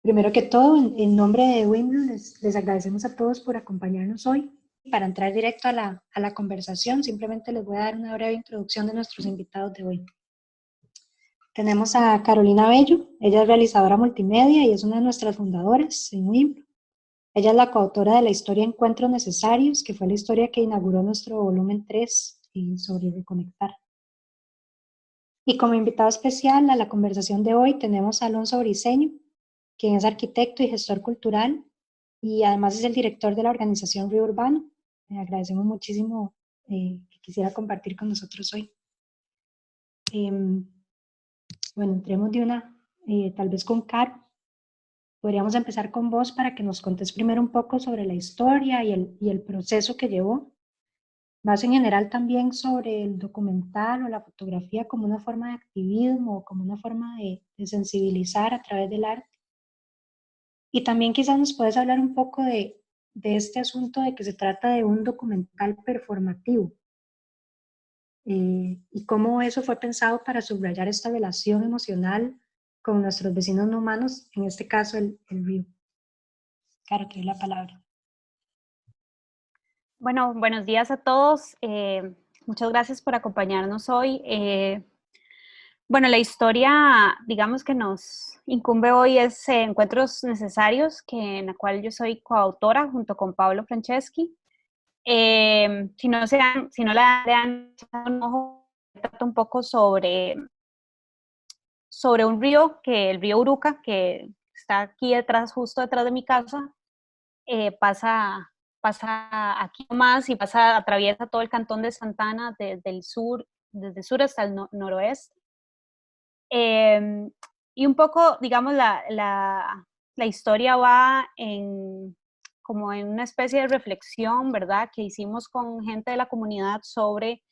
Primero que todo, en nombre de WIMLU, les agradecemos a todos por acompañarnos hoy. Para entrar directo a la conversación, simplemente les voy a dar una breve introducción de nuestros invitados de hoy. Tenemos a Carolina Bello, ella es realizadora multimedia y es una de nuestras fundadoras en WIMLU. Ella es la coautora de la historia Encuentros Necesarios, que fue la historia que inauguró nuestro volumen 3 sobre Reconectar. Y como invitado especial a la conversación de hoy tenemos a Alonso Briceño, quien es arquitecto y gestor cultural y además es el director de la organización Río Urbano. Le agradecemos muchísimo que quisiera compartir con nosotros hoy. Bueno, entremos de una, tal vez con Caro. Podríamos empezar con vos para que nos contes primero un poco sobre la historia y el proceso que llevó, más en general también sobre el documental o la fotografía como una forma de activismo, como una forma de sensibilizar a través del arte. Y también quizás nos puedes hablar un poco de este asunto de que se trata de un documental performativo y cómo eso fue pensado para subrayar esta relación emocional con nuestros vecinos no humanos, en este caso el río. Claro, te doy la palabra. Bueno, buenos días a todos. Muchas gracias por acompañarnos hoy. Bueno, la historia, digamos que nos incumbe hoy es Encuentros Necesarios, en la cual yo soy coautora junto con Pablo Franceschi. Si no la han echado un ojo, trata un poco sobre un río, el río Uruca, que está aquí detrás, justo detrás de mi casa, pasa aquí más y atraviesa todo el cantón de Santana desde el sur hasta el noroeste. Y un poco, digamos, la historia va como en una especie de reflexión, ¿verdad?, que hicimos con gente de la comunidad sobre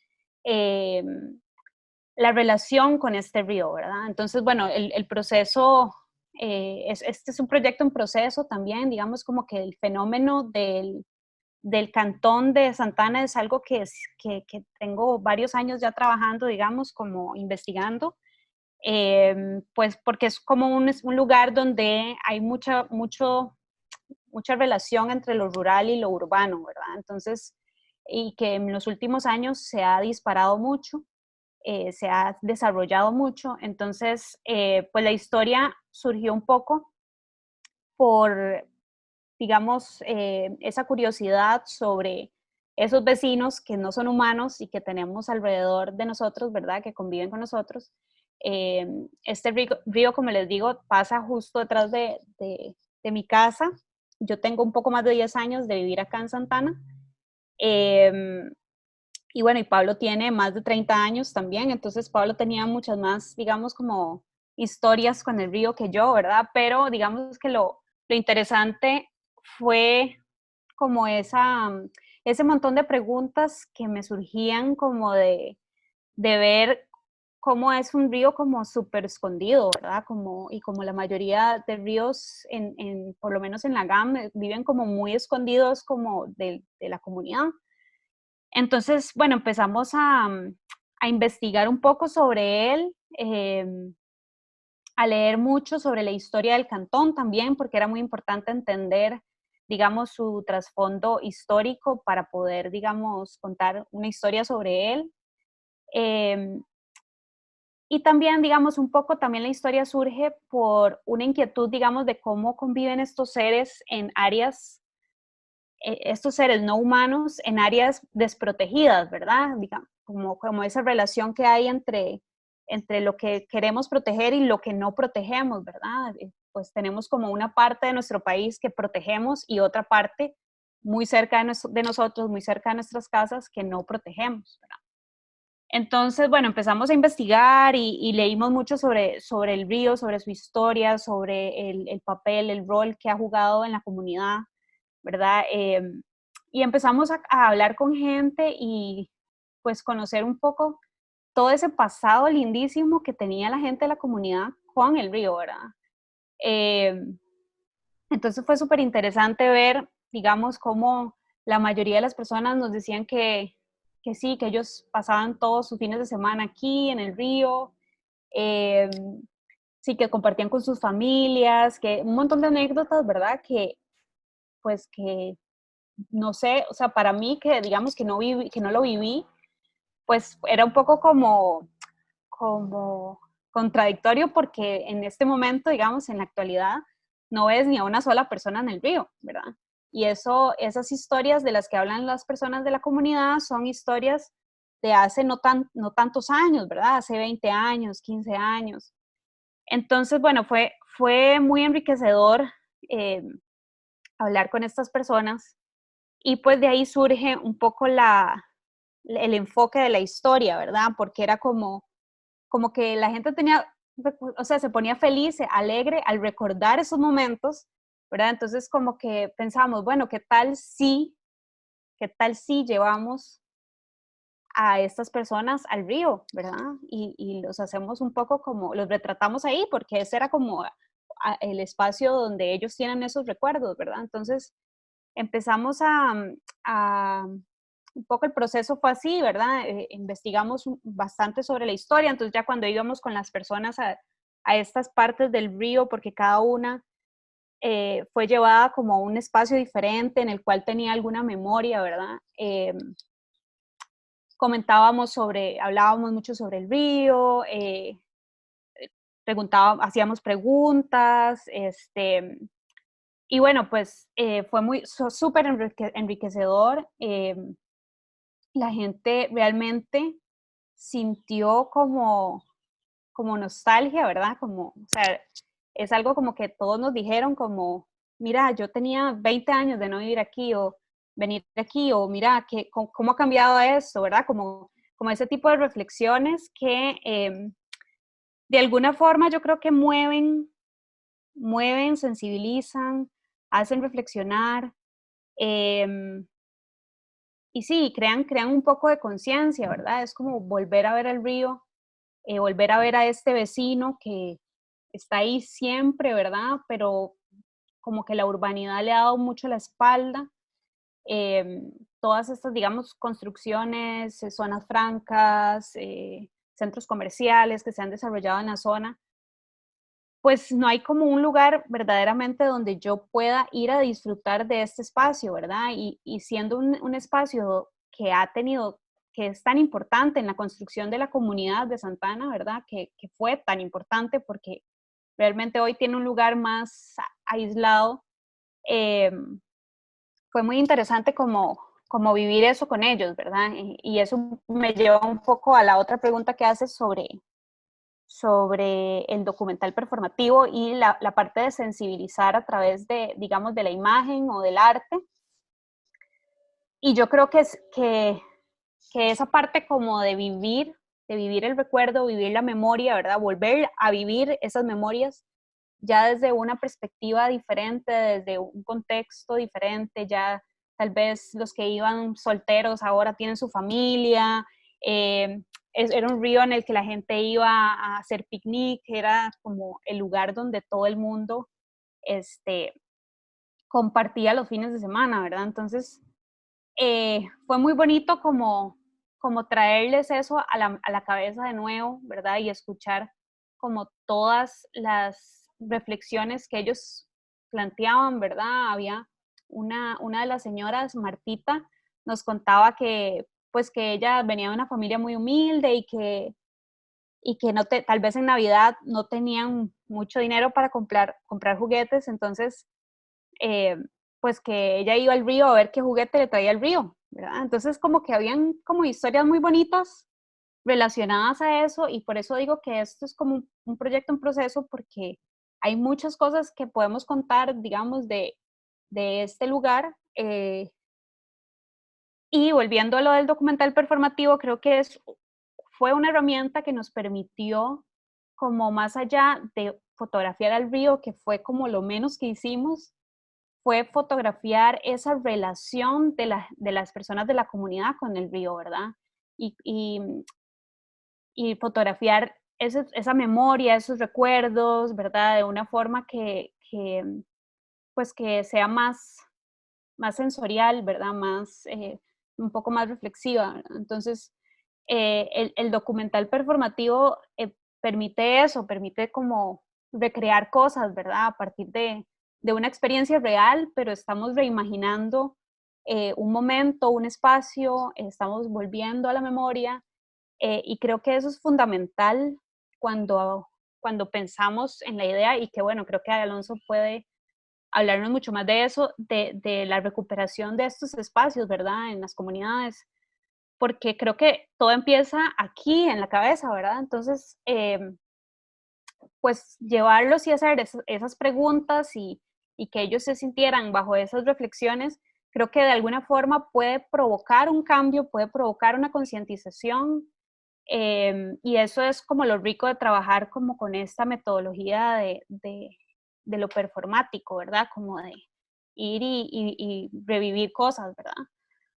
la relación con este río, ¿verdad? Entonces, bueno, el proceso, este es un proyecto en proceso también, digamos como que el fenómeno del cantón de Santana es algo que tengo varios años ya trabajando, digamos, como investigando, pues porque es como un lugar donde hay mucha relación entre lo rural y lo urbano, ¿verdad? Entonces, y que en los últimos años se ha disparado mucho. Se ha desarrollado mucho, entonces pues la historia surgió un poco por, digamos, esa curiosidad sobre esos vecinos que no son humanos y que tenemos alrededor de nosotros, ¿verdad?, que conviven con nosotros. Este río, como les digo, pasa justo detrás de mi casa. Yo tengo un poco más de 10 años de vivir acá en Santana. Y bueno, y Pablo tiene más de 30 años también, entonces Pablo tenía muchas más, digamos, como historias con el río que yo, ¿verdad? Pero digamos que lo interesante fue como ese montón de preguntas que me surgían como de ver cómo es un río como súper escondido, ¿verdad? Y como la mayoría de ríos, por lo menos en la GAM, viven como muy escondidos como de la comunidad. Entonces, bueno, empezamos a investigar un poco sobre él, a leer mucho sobre la historia del cantón también, porque era muy importante entender, digamos, su trasfondo histórico para poder, digamos, contar una historia sobre él. Y también, digamos, un poco también la historia surge por una inquietud, digamos, de cómo conviven estos seres en áreas estos seres no humanos en áreas desprotegidas, ¿verdad? Digamos, como esa relación que hay entre lo que queremos proteger y lo que no protegemos, ¿verdad? Pues tenemos como una parte de nuestro país que protegemos y otra parte muy cerca de nosotros, muy cerca de nuestras casas, que no protegemos, ¿verdad? Entonces, bueno, empezamos a investigar y leímos mucho sobre el río, sobre su historia, sobre el papel, el rol que ha jugado en la comunidad, ¿verdad? Y empezamos a hablar con gente y pues conocer un poco todo ese pasado lindísimo que tenía la gente de la comunidad con el río, ¿verdad? Eh, entonces fue súper interesante ver, digamos, cómo la mayoría de las personas nos decían que sí, que ellos pasaban todos sus fines de semana aquí en el río. Eh, sí, que compartían con sus familias, que un montón de anécdotas, ¿verdad? Que, pues, que, no sé, o sea, para mí que digamos que no lo viví, pues era un poco como contradictorio porque en este momento, digamos, en la actualidad, no ves ni a una sola persona en el río, ¿verdad? Y eso, esas historias de las que hablan las personas de la comunidad son historias de hace no tantos años, ¿verdad? Hace 20 años, 15 años. Entonces, bueno, fue muy enriquecedor eh, hablar con estas personas y pues de ahí surge un poco el enfoque de la historia, ¿verdad? Porque era como que la gente tenía, o sea, se ponía feliz, alegre al recordar esos momentos, ¿verdad? Entonces como que pensamos, bueno, qué tal si llevamos a estas personas al río, ¿verdad? Y los hacemos un poco como, los retratamos ahí, porque ese era como el espacio donde ellos tienen esos recuerdos, ¿verdad? Entonces empezamos a un poco el proceso fue así, ¿verdad? Investigamos bastante sobre la historia, entonces ya cuando íbamos con las personas a estas partes del río, porque cada una fue llevada como a un espacio diferente en el cual tenía alguna memoria, ¿verdad? Hablábamos mucho sobre el río, hacíamos preguntas, y bueno, pues fue súper enriquecedor. La gente realmente sintió como nostalgia, ¿verdad? Como, o sea, es algo como que todos nos dijeron como, mira, yo tenía 20 años de no vivir aquí o venir aquí o mira, cómo ha cambiado esto, ¿verdad? Como ese tipo de reflexiones que de alguna forma yo creo que mueven, sensibilizan, hacen reflexionar. em, y sí, crean un poco de conciencia, ¿verdad? Es como volver a ver el río, volver a ver a este vecino que está ahí siempre, ¿verdad? Pero como que la urbanidad le ha dado mucho la espalda. Todas estas, digamos, construcciones, zonas francas, centros comerciales que se han desarrollado en la zona, pues no hay como un lugar verdaderamente donde yo pueda ir a disfrutar de este espacio, ¿verdad? Y siendo un espacio que ha tenido, que es tan importante en la construcción de la comunidad de Santana, ¿verdad? Que fue tan importante porque realmente hoy tiene un lugar más aislado. eh, Fue muy interesante como vivir eso con ellos, ¿verdad? Y eso me lleva un poco a la otra pregunta que haces sobre el documental performativo y la parte de sensibilizar a través de, digamos, de la imagen o del arte. Y yo creo que esa parte como de vivir el recuerdo, vivir la memoria, ¿verdad? Volver a vivir esas memorias ya desde una perspectiva diferente, desde un contexto diferente, ya tal vez los que iban solteros ahora tienen su familia. eh, Era un río en el que la gente iba a hacer picnic, era como el lugar donde todo el mundo este, compartía los fines de semana, ¿verdad? Entonces, fue muy bonito como traerles eso a la cabeza de nuevo, ¿verdad? Y escuchar como todas las reflexiones que ellos planteaban, ¿verdad? Había una de las señoras, Martita, nos contaba que pues que ella venía de una familia muy humilde y que tal vez en Navidad no tenían mucho dinero para comprar juguetes, entonces eh, pues que ella iba al río a ver qué juguete le traía el río, ¿verdad? Entonces como que habían como historias muy bonitas relacionadas a eso y por eso digo que esto es como un proyecto en proceso porque hay muchas cosas que podemos contar, digamos, de este lugar. Y volviendo a lo del documental performativo, creo que fue una herramienta que nos permitió, como más allá de fotografiar al río, que fue como lo menos que hicimos, fue fotografiar esa relación de las personas de la comunidad con el río, ¿verdad? Y, y, y fotografiar esa memoria, esos recuerdos, ¿verdad? De una forma pues que sea más sensorial, ¿verdad? Un poco más reflexiva, ¿verdad? Entonces, el documental performativo permite eso, permite como recrear cosas, ¿verdad? A partir de una experiencia real, pero estamos reimaginando un momento, un espacio, estamos volviendo a la memoria, y creo que eso es fundamental cuando pensamos en la idea, y que bueno, creo que Alonso puede hablarnos mucho más de eso, de la recuperación de estos espacios, ¿verdad? En las comunidades, porque creo que todo empieza aquí, en la cabeza, ¿verdad? Entonces, pues llevarlos y hacer esas preguntas y que ellos se sintieran bajo esas reflexiones, creo que de alguna forma puede provocar un cambio, puede provocar una concientización, y eso es como lo rico de trabajar como con esta metodología de lo performático, ¿verdad? Como de ir y revivir cosas, ¿verdad?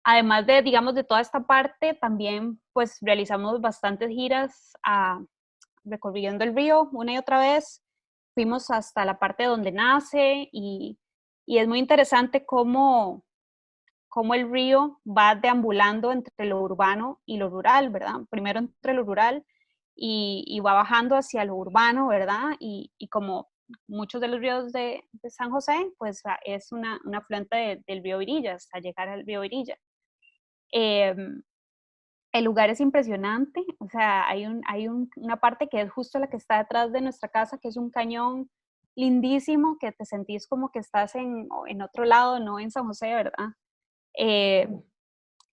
Además de, digamos, de toda esta parte, también pues realizamos bastantes giras recorriendo el río una y otra vez. Fuimos hasta la parte donde nace y es muy interesante cómo el río va deambulando entre lo urbano y lo rural, ¿verdad? Primero entre lo rural y va bajando hacia lo urbano, ¿verdad? Y como muchos de los ríos de San José, pues es un afluente del río Virilla, hasta llegar al río Virilla. El lugar es impresionante, o sea, una parte que es justo la que está detrás de nuestra casa, que es un cañón lindísimo, que te sentís como que estás en otro lado, no en San José, ¿verdad? Eh,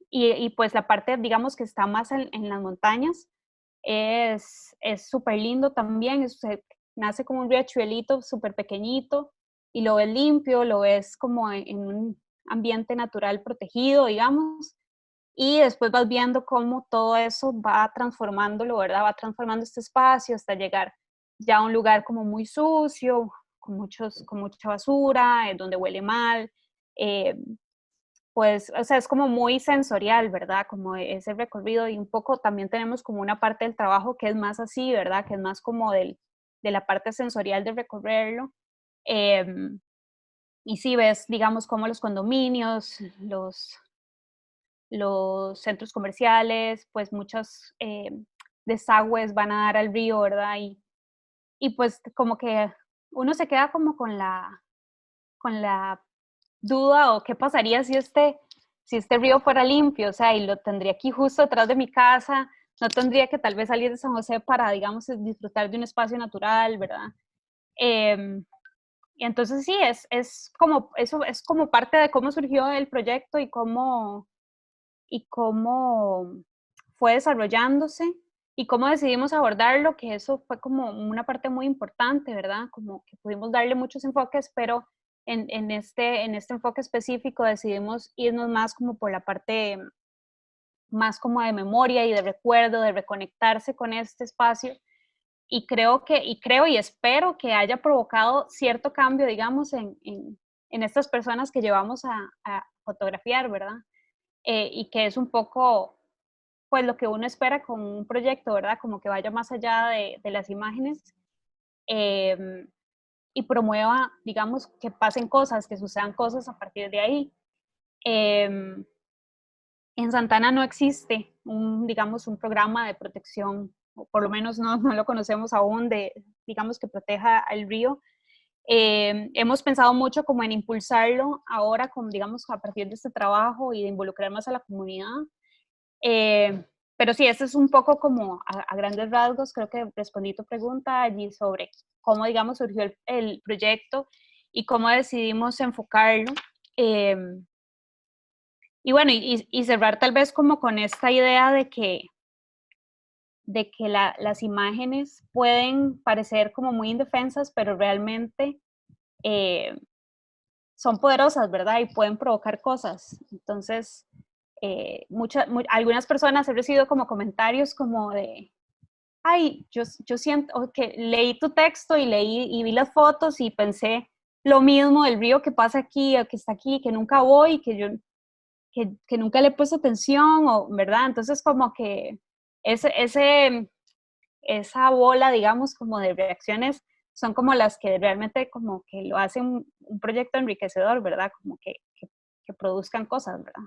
y pues la parte, digamos, que está más en las montañas, es súper lindo también, nace como un riachuelito súper pequeñito, y lo ves limpio, lo ves como en un ambiente natural protegido, digamos, y después vas viendo cómo todo eso va transformándolo, ¿verdad? Va transformando este espacio hasta llegar ya a un lugar como muy sucio, con mucha basura, donde huele mal. eh, pues, o sea, es como muy sensorial, ¿verdad? Como ese recorrido, y un poco también tenemos como una parte del trabajo que es más así, ¿verdad? Que es más como de la parte sensorial de recorrerlo. Em, y sí ves, digamos, como los condominios, los centros comerciales, pues muchos desagües van a dar al río, ¿verdad? Y pues como que uno se queda como con la duda, o qué pasaría si este río fuera limpio, o sea, y lo tendría aquí justo detrás de mi casa, no tendría que tal vez salir de San José para, digamos, disfrutar de un espacio natural, ¿verdad? Y entonces sí, es como, eso es como parte de cómo surgió el proyecto y cómo fue desarrollándose y cómo decidimos abordarlo, que eso fue como una parte muy importante, ¿verdad? Como que pudimos darle muchos enfoques, pero en este enfoque específico decidimos irnos más como por la parte más como de memoria y de recuerdo, de reconectarse con este espacio. Y creo y espero que haya provocado cierto cambio, digamos, en estas personas que llevamos a fotografiar, ¿verdad? Y que es un poco, pues, lo que uno espera con un proyecto, ¿verdad? Como que vaya más allá de las imágenes, eh, y promueva, digamos, que pasen cosas, que sucedan cosas a partir de ahí. Eh, en Santana no existe digamos, un programa de protección, o por lo menos no lo conocemos aún, digamos, que proteja al río. Hemos pensado mucho como en impulsarlo ahora, digamos, a partir de este trabajo y de involucrar más a la comunidad. Pero sí, eso es un poco como a grandes rasgos. Creo que respondí tu pregunta allí sobre cómo, digamos, surgió el proyecto y cómo decidimos enfocarlo. Eh, y bueno, y cerrar tal vez como con esta idea de que las imágenes pueden parecer como muy indefensas, pero realmente eh, son poderosas, ¿verdad? Y pueden provocar cosas. Entonces, algunas personas he recibido como comentarios como de, ay, yo siento que leí tu texto y vi las fotos y pensé lo mismo del río que pasa aquí, o que está aquí, que nunca voy, que nunca le he puesto atención, o, ¿verdad? Entonces como que esa bola, digamos, como de reacciones son como las que realmente como que lo hacen un proyecto enriquecedor, ¿verdad? Como que produzcan cosas, ¿verdad?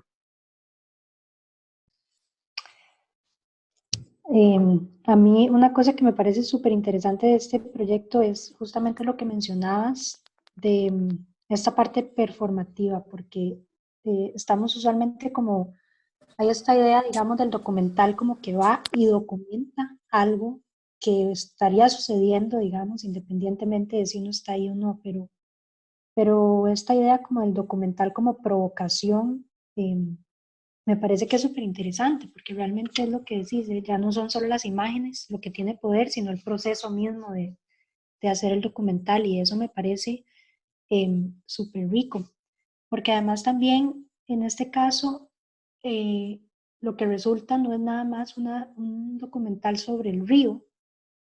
A mí una cosa que me parece súper interesante de este proyecto es justamente lo que mencionabas de esta parte performativa, porque estamos usualmente como, hay esta idea, digamos, del documental como que va y documenta algo que estaría sucediendo, digamos, independientemente de si uno está ahí o no, pero esta idea como del documental como provocación, me parece que es súper interesante, porque realmente es lo que decís, ya no son solo las imágenes lo que tiene poder, sino el proceso mismo de hacer el documental, y eso me parece súper rico, porque además también en este caso eh, lo que resulta no es nada más un documental sobre el río,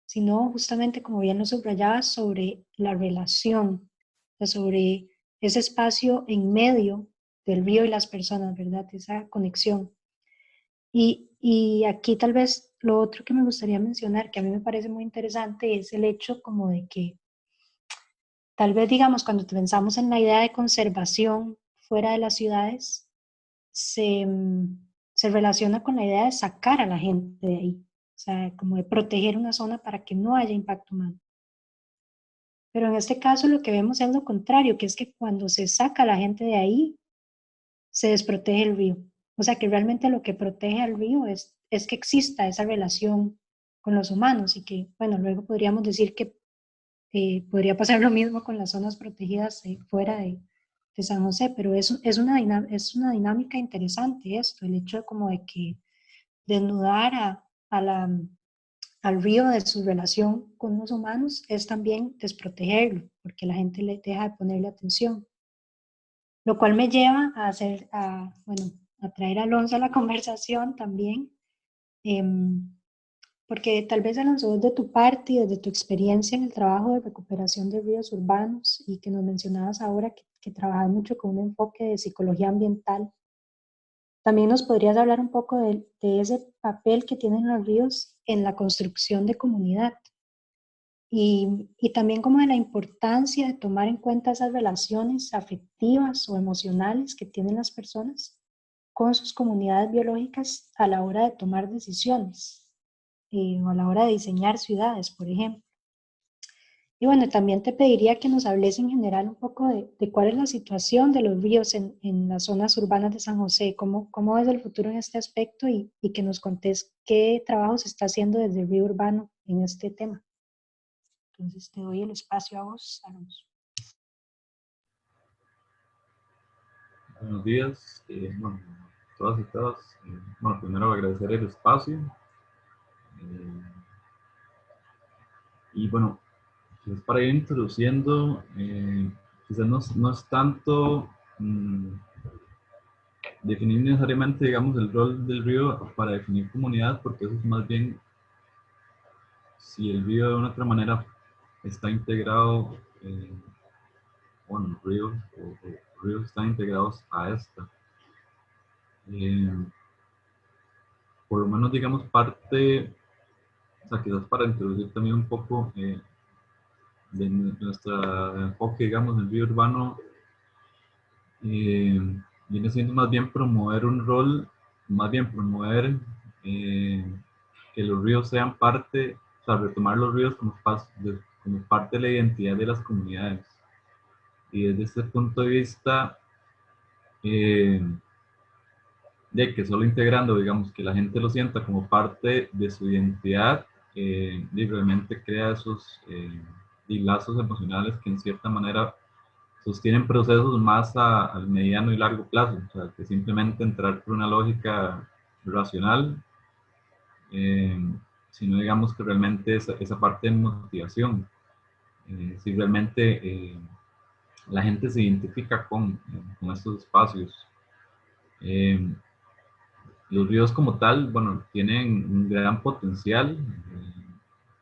sino justamente, como bien lo subrayaba, sobre la relación, o sea, sobre ese espacio en medio del río y las personas, ¿verdad? Esa conexión. Y aquí tal vez lo otro que me gustaría mencionar, que a mí me parece muy interesante, es el hecho como de que tal vez, digamos, cuando pensamos en la idea de conservación fuera de las ciudades, se relaciona con la idea de sacar a la gente de ahí, o sea, como de proteger una zona para que no haya impacto humano. Pero en este caso lo que vemos es lo contrario, que es que cuando se saca a la gente de ahí, se desprotege el río. O sea que realmente lo que protege al río es que exista esa relación con los humanos y que, bueno, luego podríamos decir que podría pasar lo mismo con las zonas protegidas fuera de San José, pero es una dinámica interesante esto, el hecho como de que desnudar a al río de su relación con los humanos es también desprotegerlo, porque la gente le deja de ponerle atención. Lo cual me lleva a bueno, a traer a Alonso a la conversación también, em, porque tal vez Alonso, desde tu parte y desde tu experiencia en el trabajo de recuperación de ríos urbanos y que nos mencionabas ahora que trabajas mucho con un enfoque de psicología ambiental, también nos podrías hablar un poco de ese papel que tienen los ríos en la construcción de comunidad y también como de la importancia de tomar en cuenta esas relaciones afectivas o emocionales que tienen las personas con sus comunidades biológicas a la hora de tomar decisiones o a la hora de diseñar ciudades, por ejemplo. Y bueno, también te pediría que nos hables en general un poco de cuál es la situación de los ríos en las zonas urbanas de San José, cómo es el futuro en este aspecto y que nos contés qué trabajo se está haciendo desde el río urbano en este tema. Entonces te doy el espacio a vos, Alonso. Buenos días, bueno, todas y todas. Bueno, primero agradecer el espacio. eh, y bueno, quizás para ir introduciendo, quizás no es tanto definir necesariamente, digamos, el rol del río para definir comunidad, porque eso es más bien si el río de una otra manera está integrado, bueno, o ríos están integrados a esta. Eh, por lo menos, digamos, parte, o sea, quizás para introducir también un poco de nuestro enfoque, digamos, en el río urbano, eh, viene siendo más bien promover un rol, más bien promover eh, que los ríos sean parte, o sea, retomar los ríos como parte de la identidad de las comunidades. Y desde este punto de vista, eh, de que solo integrando, digamos, que la gente lo sienta como parte de su identidad, y realmente crea esos y lazos emocionales que en cierta manera sostienen procesos más al mediano y largo plazo, o sea, que simplemente entrar por una lógica racional, eh, sino digamos que realmente esa parte de motivación, si realmente la gente se identifica con estos espacios. Eh, los ríos como tal, bueno, tienen un gran potencial,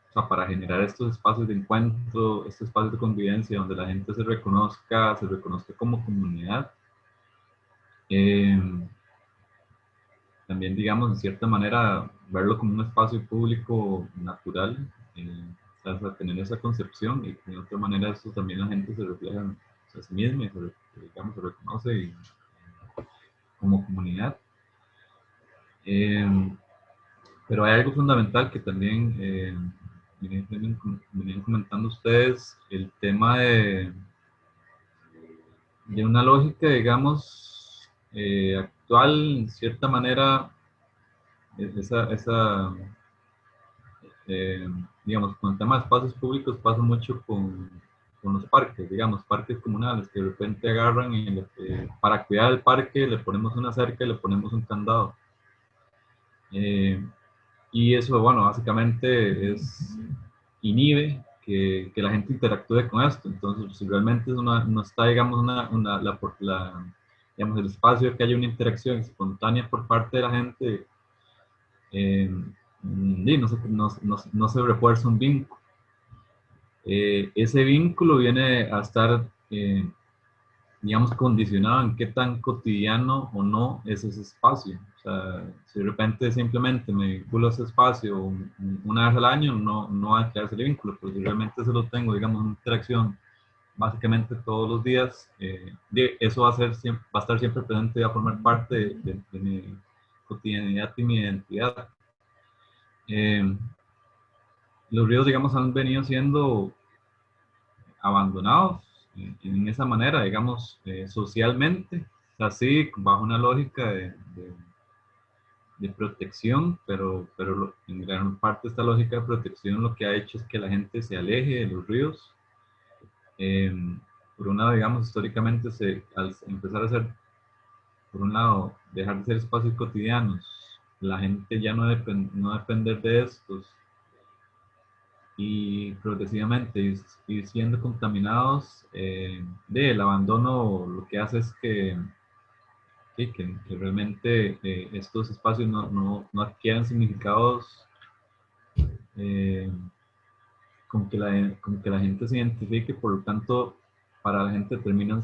o sea, para generar estos espacios de encuentro, estos espacios de convivencia donde la gente se reconozca como comunidad. Eh, También, digamos, de cierta manera, verlo como un espacio público natural, o sea, tener esa concepción y de otra manera eso también la gente se refleja en sí misma y digamos, se reconoce como comunidad. Eh, Pero hay algo fundamental que también venían comentando ustedes, el tema de una lógica, digamos, actual, en cierta manera, esa eh, digamos, con el tema de espacios públicos pasa mucho con los parques, digamos, parques comunales, que de repente agarran y para cuidar el parque le ponemos una cerca y le ponemos un candado. Y eso, bueno, básicamente inhibe que la gente interactúe con esto. Entonces, si realmente no está, digamos, digamos, el espacio de que haya una interacción espontánea por parte de la gente, eh, y no se refuerza un vínculo. Ese vínculo viene a estar, digamos, condicionado en qué tan cotidiano o no es ese espacio. O sea, si de repente simplemente me vinculo a ese espacio una vez al año, no va a crearse el vínculo, pero si realmente se lo tengo, digamos, una interacción básicamente todos los días, eso va a estar siempre presente y va a formar parte de mi cotidianidad y mi identidad. Eh, los ríos, digamos, han venido siendo abandonados en esa manera, digamos, socialmente, así, bajo una lógica de protección, pero en gran parte esta lógica de protección lo que ha hecho es que la gente se aleje de los ríos. Eh, por un lado, digamos, históricamente, al empezar a ser, por un lado, dejar de ser espacios cotidianos, la gente ya no depender de estos, y progresivamente ir siendo contaminados, del abandono lo que hace es sí, que realmente estos espacios no adquieran significados, eh, como que la gente se identifique, por lo tanto para la gente terminan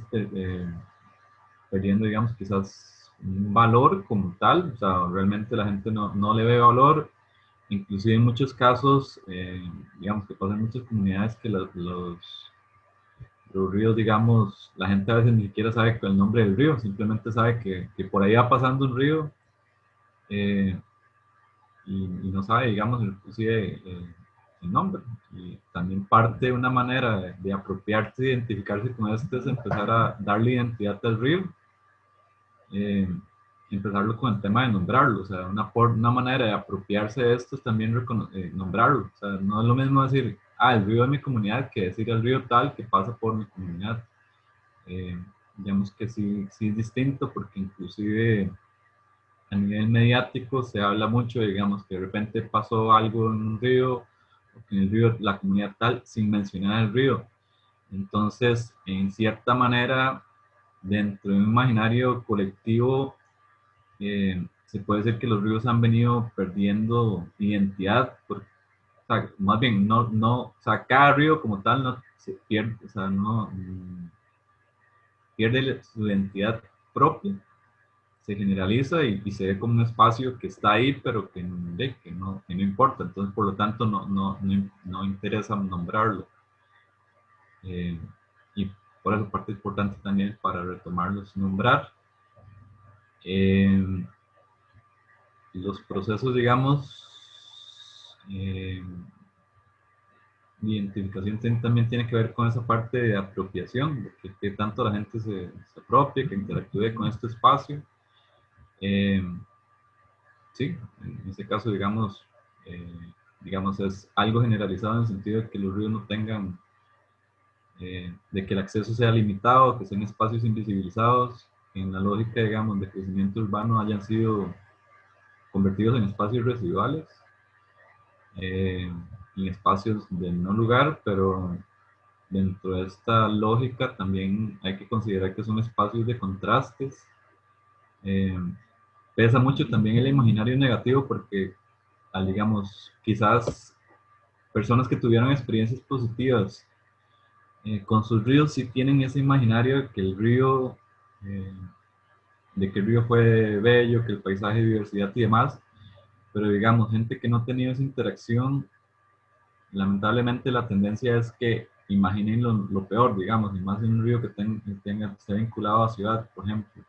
perdiendo, digamos, quizás un valor como tal. O sea, realmente la gente no le ve valor. Inclusive en muchos casos, digamos que pasa en muchas comunidades que los ríos, digamos, la gente a veces ni siquiera sabe el nombre del río, simplemente sabe que por ahí va pasando un río, eh, y no sabe, digamos, inclusive el nombre. Y también parte de una manera de apropiarse, identificarse con esto, es empezar a darle identidad al río, eh, empezarlo con el tema de nombrarlo. O sea, una manera de apropiarse de esto es también nombrarlo. O sea, no es lo mismo decir, el río de mi comunidad, que decir el río tal que pasa por mi comunidad. Eh, digamos que sí es distinto, porque inclusive a nivel mediático se habla mucho, digamos, que de repente pasó algo en un río, o que en el río, la comunidad tal, sin mencionar el río. Entonces, en cierta manera, dentro de un imaginario colectivo, se puede decir que los ríos han venido perdiendo identidad, o sea, más bien, o sea, cada río como tal no se pierde, o sea, pierde su identidad propia, se generaliza y se ve como un espacio que está ahí, pero que no importa. Entonces, por lo tanto, no interesa nombrarlo. Eh, y por eso parte importante también para retomarlos, nombrar. Eh, los procesos, digamos, de identificación también tiene que ver con esa parte de apropiación, de que tanto la gente se apropie, que interactúe con este espacio. Sí, en este caso, digamos, es algo generalizado en el sentido de que los ríos no tengan, de que el acceso sea limitado, que sean espacios invisibilizados, en la lógica, digamos, de crecimiento urbano hayan sido convertidos en espacios residuales, en espacios de no lugar, pero dentro de esta lógica también hay que considerar que son espacios de contrastes. Eh, Pesa mucho también el imaginario negativo, porque digamos, quizás personas que tuvieron experiencias positivas con sus ríos sí tienen ese imaginario eh, de que el río fue bello, que el paisaje, diversidad y demás, pero digamos, gente que no ha tenido esa interacción, lamentablemente la tendencia es que imaginen lo peor, digamos, y más en un río que esté vinculado a ciudad, por ejemplo.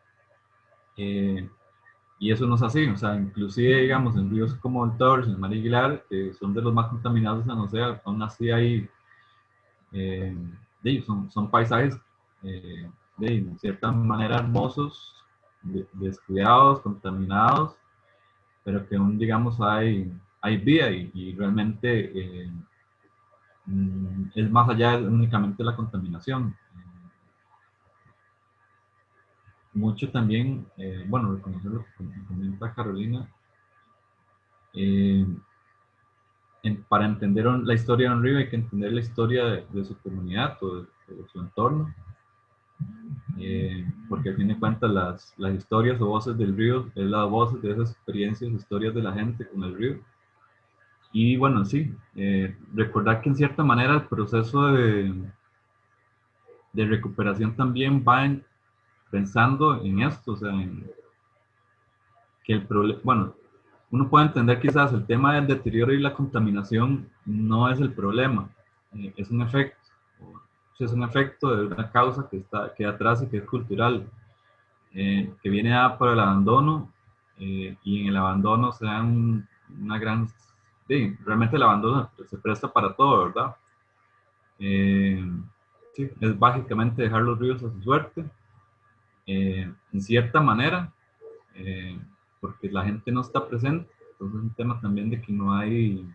y eso no es así, o sea, inclusive, digamos, en ríos como el Torres, el Mar Aguilar, que son de los más contaminados de San José, aún así hay, eh, son paisajes de cierta manera hermosos, descuidados, contaminados, pero que aún, digamos, hay vida y realmente es más allá de únicamente la contaminación. Mucho también, bueno, reconocer lo que comenta Carolina, eh, para entender la historia de un río hay que entender la historia de su comunidad o de su entorno, porque al fin de cuentas las historias o voces del río es las voces de esas experiencias, historias de la gente con el río. Y bueno, sí, recordar que en cierta manera el proceso de recuperación también va pensando en esto, o sea, que el problema, bueno, uno puede entender quizás el tema del deterioro y la contaminación no es el problema, es un efecto, es un efecto de una causa que atrás y que es cultural, que viene dada por el abandono, y en el abandono se da una gran, sí, realmente el abandono se presta para todo, ¿verdad? Sí, es básicamente dejar los ríos a su suerte, en cierta manera, eh, porque la gente no está presente, entonces es un tema también de que no hay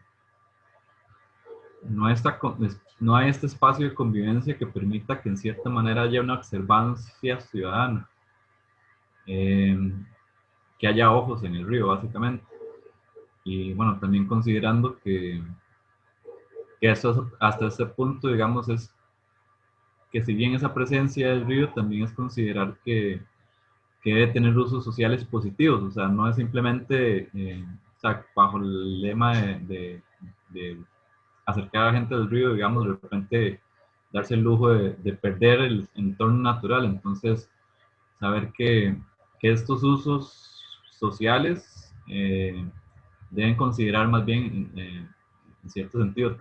este espacio de convivencia que permita que en cierta manera haya una observancia ciudadana, eh, que haya ojos en el río, básicamente. Y bueno, también considerando que eso hasta ese punto, digamos, es que si bien esa presencia del río, también es considerar que debe tener usos sociales positivos, o sea, no es simplemente, o sea, bajo el lema de acercar a la gente del río, digamos, de repente darse el lujo de perder el entorno natural, entonces saber que estos usos sociales deben considerar más bien, en cierto sentido,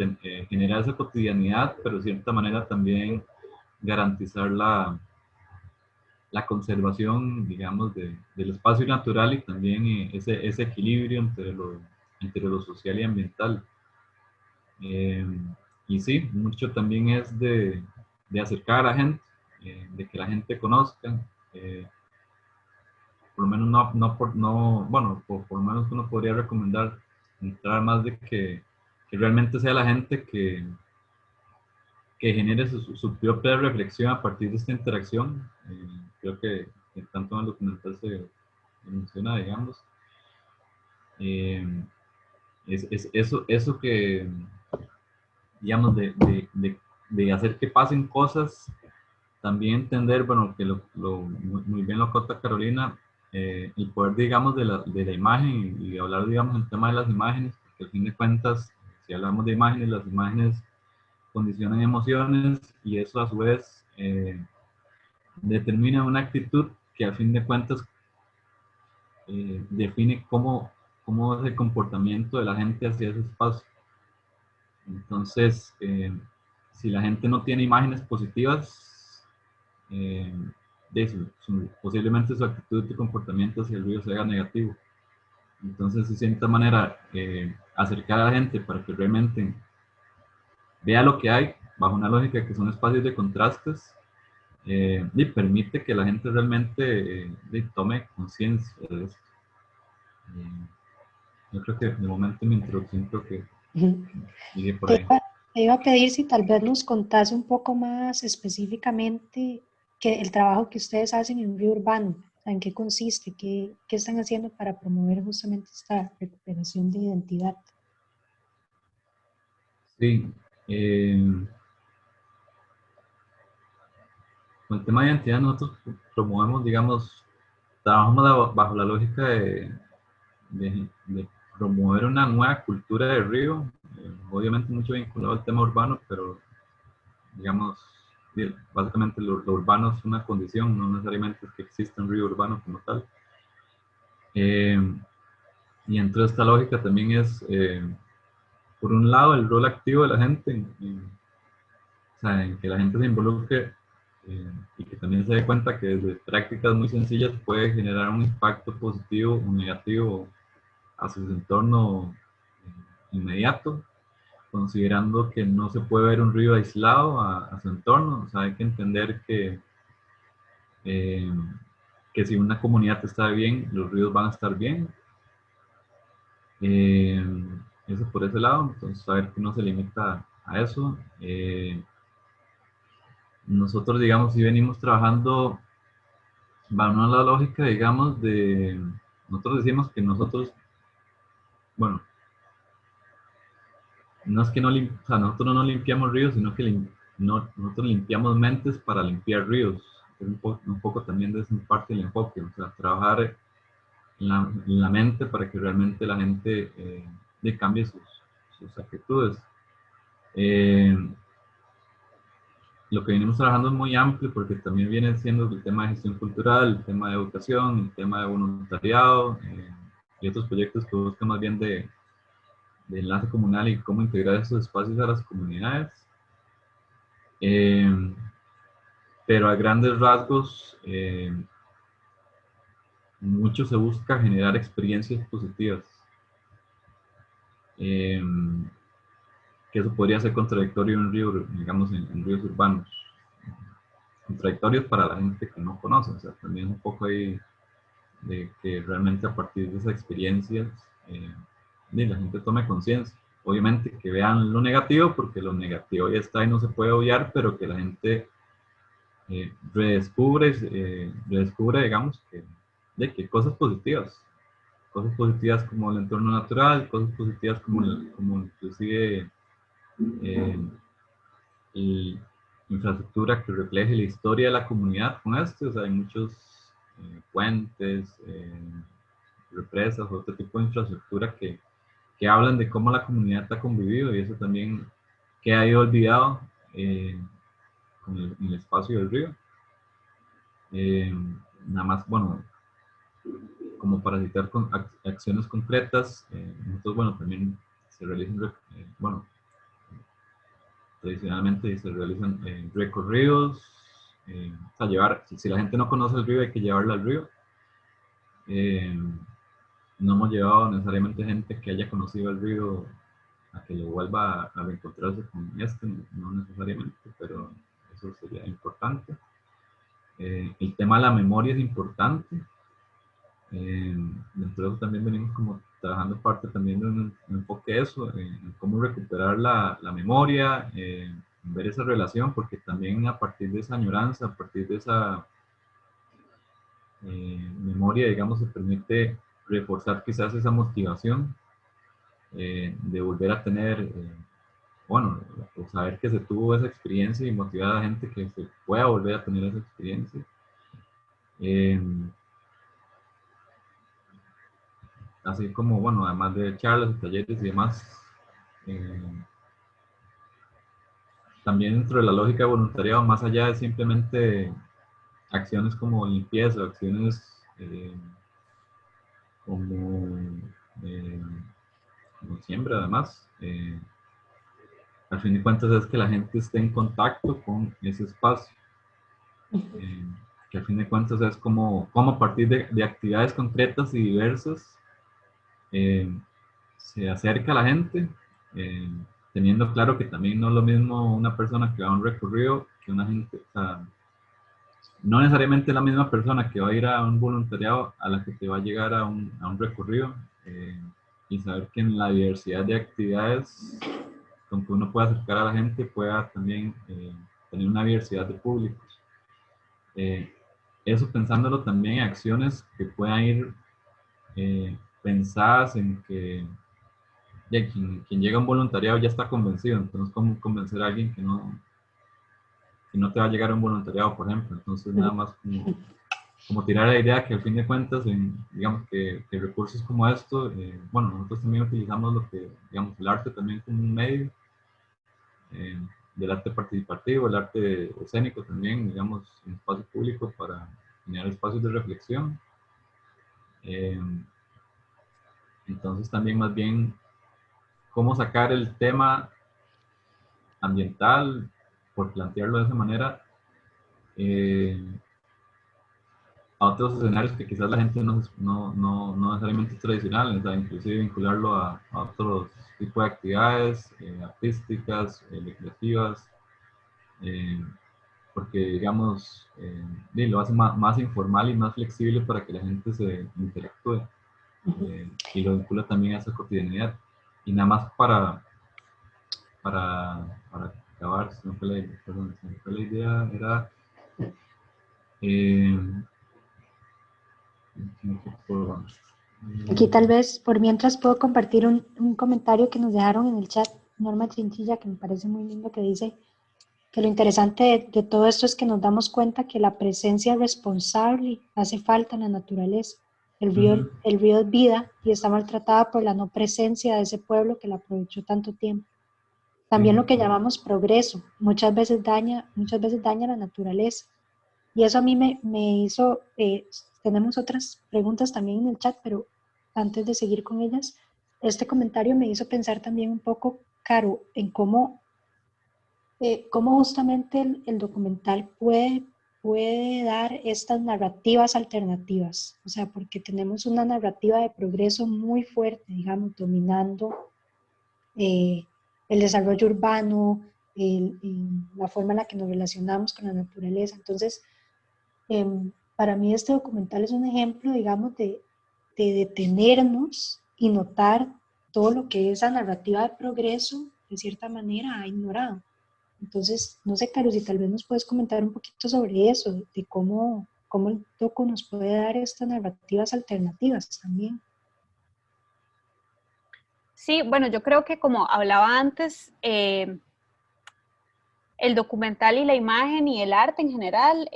generar esa cotidianidad, pero de cierta manera también garantizar la conservación, digamos, del espacio natural y también ese equilibrio entre lo social y ambiental. Eh, y sí, mucho también es de acercar a la gente, de que la gente conozca, eh, por lo menos bueno, por lo menos uno podría recomendar entrar más de que realmente sea la gente que genere su propia reflexión a partir de esta interacción. Creo que tanto en el documental se menciona, digamos. Eh, eso que, digamos, de hacer que pasen cosas, también entender, bueno, que muy bien lo cota Carolina, el poder, digamos, de la imagen y hablar, digamos, el tema de las imágenes, porque al fin de cuentas, si hablamos de imágenes, las imágenes condicionan emociones y eso a su vez determina una actitud que a fin de cuentas define cómo es el comportamiento de la gente hacia ese espacio. Entonces, si la gente no tiene imágenes positivas, eh, posiblemente su actitud y comportamiento hacia el río sea negativo. Entonces, de cierta manera, acercar a la gente para que realmente vea lo que hay, bajo una lógica que son espacios de contrastes, y permite que la gente realmente tome conciencia de esto. Yo creo que de momento en mi introducción creo que llegué por ahí. Te iba a pedir si tal vez nos contase un poco más específicamente que el trabajo que ustedes hacen en Río Urbano, o sea, en qué consiste, qué están haciendo para promover justamente esta recuperación de identidad. Sí, con el tema de identidad nosotros promovemos, digamos, trabajamos bajo la lógica de promover una nueva cultura de río, obviamente mucho vinculado al tema urbano, pero digamos, básicamente lo urbano es una condición, no necesariamente es que exista un río urbano como tal. Y dentro de esta lógica también es, por un lado, el rol activo de la gente, o sea, en que la gente se involucre y que también se dé cuenta que desde prácticas muy sencillas puede generar un impacto positivo o negativo a su entorno inmediato, considerando que no se puede ver un río aislado a su entorno. O sea, hay que entender eh, que si una comunidad está bien, los ríos van a estar bien. Eso por ese lado, entonces saber que no se limita a eso. Nosotros, digamos, si venimos trabajando, vamos a la lógica, digamos, nosotros decimos que nosotros, bueno, no es que no, o sea, nosotros no limpiamos ríos, sino que nosotros limpiamos mentes para limpiar ríos. Es un poco también de esa parte del enfoque, o sea, trabajar en la mente para que realmente la gente cambie sus actitudes. Lo que venimos trabajando es muy amplio porque también viene siendo el tema de gestión cultural, el tema de educación, el tema de voluntariado y otros proyectos que buscan más bien de enlace comunal y cómo integrar esos espacios a las comunidades. Pero a grandes rasgos, mucho se busca generar experiencias positivas. Que eso podría ser contradictorio en ríos, digamos, en ríos urbanos. Contradictorios para la gente que no conoce, o sea, también un poco ahí de que realmente a partir de esas experiencias la gente tome conciencia. Obviamente que vean lo negativo, porque lo negativo ya está y no se puede obviar, pero que la gente redescubre, digamos, que cosas positivas como el entorno natural, cosas positivas como inclusive y infraestructura que refleje la historia de la comunidad con esto. O sea, hay muchos puentes, represas, otro tipo de infraestructura que hablan de cómo la comunidad ha convivido, y eso también queda ahí olvidado con el espacio del río. Nada más, bueno, como para citar con acciones concretas, nosotros, bueno, también se realizan, bueno, tradicionalmente se realizan recorridos, o sea, si la gente no conoce el río, hay que llevarla al río. No hemos llevado necesariamente gente que haya conocido el río a que lo vuelva a reencontrarse con no necesariamente, pero eso sería importante. El tema de la memoria es importante. Dentro de eso también venimos como trabajando parte también de un enfoque de eso, en cómo recuperar la memoria, ver esa relación, porque también a partir de esa añoranza, a partir de esa memoria, digamos, se permite reforzar quizás esa motivación de volver a tener, bueno, o saber que se tuvo esa experiencia y motivar a la gente que se pueda volver a tener esa experiencia. Así como, bueno, además de charlas y talleres y demás, también dentro de la lógica de voluntariado, más allá de simplemente acciones como limpieza, acciones como, eh, como siembra, además, al fin de cuentas es que la gente esté en contacto con ese espacio, que al fin de cuentas es como a partir de actividades concretas y diversas, se acerca a la gente, teniendo claro que también no es lo mismo una persona que va a un recorrido que una gente, o sea, no necesariamente la misma persona que va a ir a un voluntariado a la que te va a llegar a un recorrido, y saber que en la diversidad de actividades con que uno pueda acercar a la gente pueda también tener una diversidad de públicos. Eso pensándolo también en acciones que puedan ir pensadas en que quien llega a un voluntariado ya está convencido, entonces cómo convencer a alguien que no te va a llegar a un voluntariado, por ejemplo. Entonces nada más como tirar la idea que al fin de cuentas, digamos que recursos como esto, bueno, nosotros también utilizamos digamos, el arte también como un medio, del arte participativo, el arte escénico también, digamos, en espacio público para generar espacios de reflexión. Entonces también más bien cómo sacar el tema ambiental, por plantearlo de esa manera, a otros escenarios que quizás la gente no necesariamente es tradicional, o sea, inclusive vincularlo a otros tipos de actividades artísticas, recreativas, eh, porque digamos, lo hace más informal y más flexible para que la gente se interactúe y lo vincula también a esa cotidianidad. Y nada más para acabar, se me fue la idea, era... eh, Aquí tal vez, por mientras, puedo compartir un comentario que nos dejaron en el chat, Norma Chinchilla, que me parece muy lindo, que dice que lo interesante de todo esto es que nos damos cuenta que la presencia responsable hace falta en la naturaleza. El río es vida y está maltratada por la no presencia de ese pueblo que la aprovechó tanto tiempo. También sí, lo que llamamos progreso muchas veces daña la naturaleza. Y eso a mí me hizo, tenemos otras preguntas también en el chat, pero antes de seguir con ellas, este comentario me hizo pensar también un poco, Caro, en cómo justamente el documental puede dar estas narrativas alternativas. O sea, porque tenemos una narrativa de progreso muy fuerte, digamos, dominando eh, el desarrollo urbano, la forma en la que nos relacionamos con la naturaleza. Entonces, para mí este documental es un ejemplo, digamos, de detenernos y notar todo lo que esa narrativa de progreso, de cierta manera, ha ignorado. Entonces, no sé, Caro, si tal vez nos puedes comentar un poquito sobre eso, de cómo el docu nos puede dar estas narrativas alternativas también. Sí, bueno, yo creo que como hablaba antes, el documental y la imagen y el arte en general,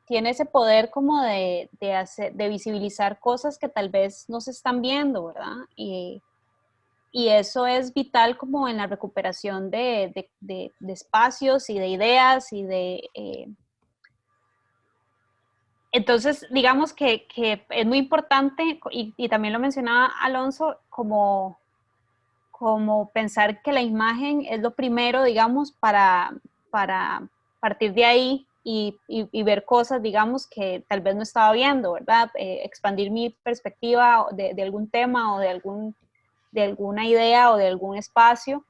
tiene ese poder como de visibilizar cosas que tal vez no se están viendo, ¿verdad? Y eso es vital como en la recuperación de espacios y de ideas y entonces, digamos que es muy importante, y también lo mencionaba Alonso, como pensar que la imagen es lo primero, digamos, para partir de ahí y ver cosas, digamos, que tal vez no estaba viendo, ¿verdad? Expandir mi perspectiva de algún tema o de alguna idea o de algún espacio.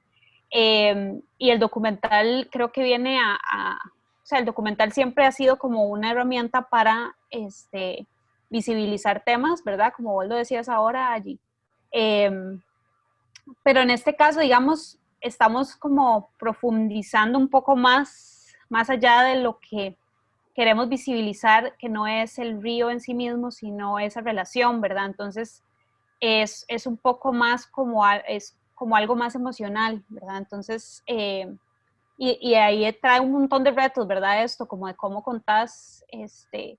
Y el documental creo que viene o sea, el documental siempre ha sido como una herramienta para visibilizar temas, ¿verdad? Como vos lo decías ahora allí. Pero en este caso, digamos, estamos como profundizando un poco más allá de lo que queremos visibilizar, que no es el río en sí mismo, sino esa relación, ¿verdad? Entonces, es un poco más es como algo más emocional, ¿verdad? Entonces, y ahí trae un montón de retos, ¿verdad? Esto, como de cómo contás,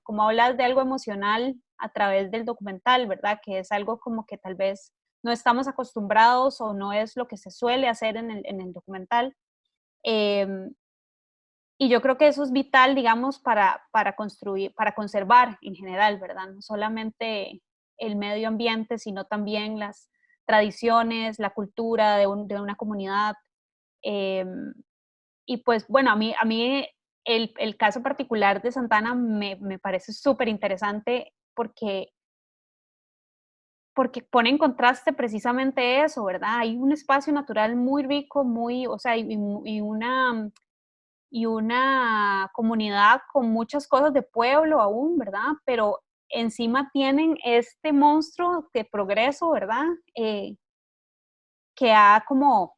cómo hablas de algo emocional a través del documental, ¿verdad? Que es algo como que tal vez no estamos acostumbrados o no es lo que se suele hacer en el documental. Eh, y yo creo que eso es vital, digamos, para construir, para conservar en general, ¿verdad? No solamente el medio ambiente, sino también las tradiciones, la cultura de una comunidad. Eh, y pues bueno, a mí el caso particular de Santana me parece súper interesante porque pone en contraste precisamente eso, ¿verdad? Hay un espacio natural muy rico, o sea, y una comunidad con muchas cosas de pueblo aún, ¿verdad? Pero encima tienen este monstruo de progreso, ¿verdad? Que ha como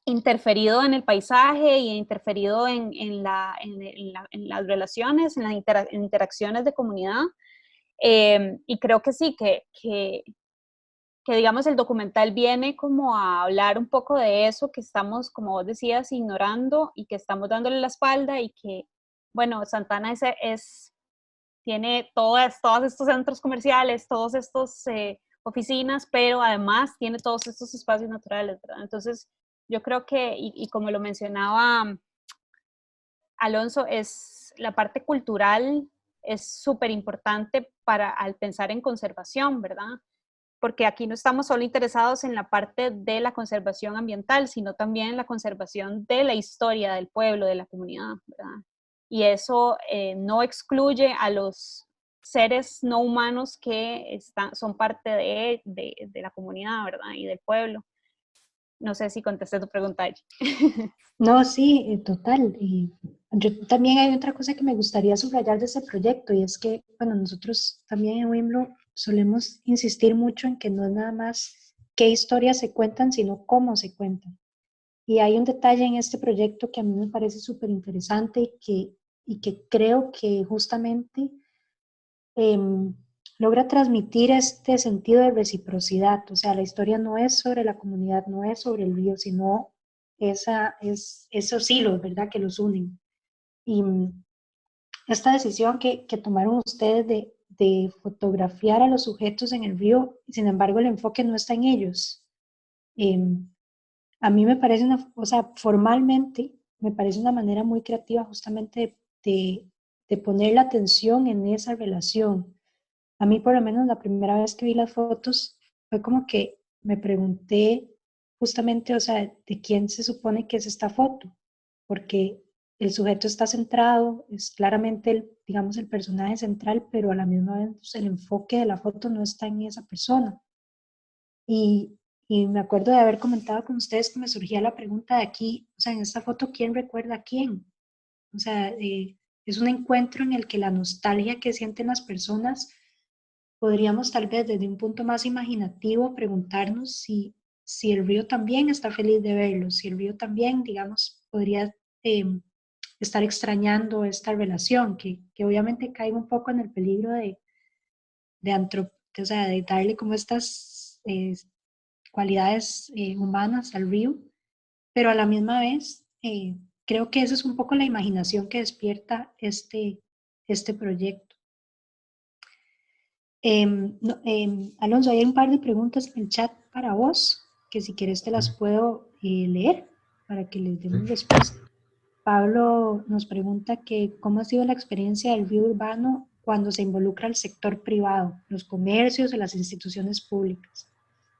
interferido en el paisaje y interferido en las relaciones, en las interacciones de comunidad. Y creo que sí, que digamos el documental viene como a hablar un poco de eso que estamos, como vos decías, ignorando y que estamos dándole la espalda y que, bueno, Santana tiene todos estos centros comerciales, todos estos oficinas, pero además tiene todos estos espacios naturales, ¿verdad? Entonces, yo creo que, y como lo mencionaba Alonso, es la parte cultural es súper importante al pensar en conservación, ¿verdad? Porque aquí no estamos solo interesados en la parte de la conservación ambiental, sino también en la conservación de la historia del pueblo, de la comunidad, ¿verdad? y eso no excluye a los seres no humanos que son parte de la comunidad, ¿verdad? Y del pueblo. No sé si contesté tu pregunta allí. No, sí, total. Y yo también hay otra cosa que me gustaría subrayar de ese proyecto y es que, bueno, nosotros también en Wimblo solemos insistir mucho en que no es nada más qué historias se cuentan, sino cómo se cuentan. Y hay un detalle en este proyecto que a mí me parece súper interesante y que creo que justamente em, logra transmitir este sentido de reciprocidad. O sea, la historia no es sobre la comunidad, no es sobre el río, sino esos hilos, ¿verdad?, que los unen. Y esta decisión que tomaron ustedes de fotografiar a los sujetos en el río, sin embargo el enfoque no está en ellos. Em, a mí me parece o sea, formalmente me parece una manera muy creativa justamente de poner la atención en esa relación. A mí por lo menos la primera vez que vi las fotos fue como que me pregunté justamente, o sea, de quién se supone que es esta foto, porque el sujeto está centrado, es claramente digamos, el personaje central, pero a la misma vez pues, el enfoque de la foto no está en esa persona. Y me acuerdo de haber comentado con ustedes que me surgía la pregunta de aquí, o sea, en esta foto, ¿quién recuerda a quién? O sea, es un encuentro en el que la nostalgia que sienten las personas, podríamos tal vez desde un punto más imaginativo preguntarnos si el río también está feliz de verlos, si el río también, digamos, podría estar extrañando esta relación, que obviamente cae un poco en el peligro o sea, de darle como estas cualidades humanas al río, pero a la misma vez creo que esa es un poco la imaginación que despierta este proyecto. No, Alonso, hay un par de preguntas en el chat para vos, que si quieres te las puedo leer para que les demos respuesta. Pablo nos pregunta que cómo ha sido la experiencia del río urbano cuando se involucra el sector privado, los comercios o las instituciones públicas.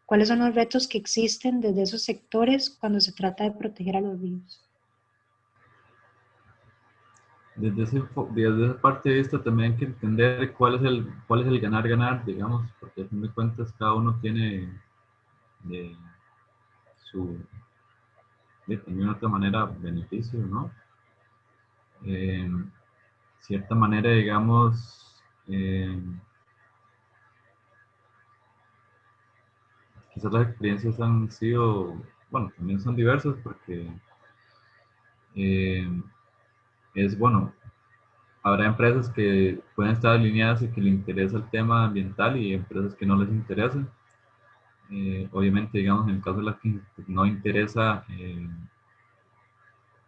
¿Cuáles son los retos que existen desde esos sectores cuando se trata de proteger a los ríos? Desde esa parte de vista también hay que entender cuál es el ganar-ganar, digamos, porque a fin de cuentas cada uno tiene su, también de otra manera, beneficio, ¿no? Cierta manera, digamos, quizás las experiencias han sido, bueno, también son diversas porque bueno, habrá empresas que pueden estar alineadas y que les interesa el tema ambiental y empresas que no les interesa. Obviamente, digamos, en el caso de las que no interesa,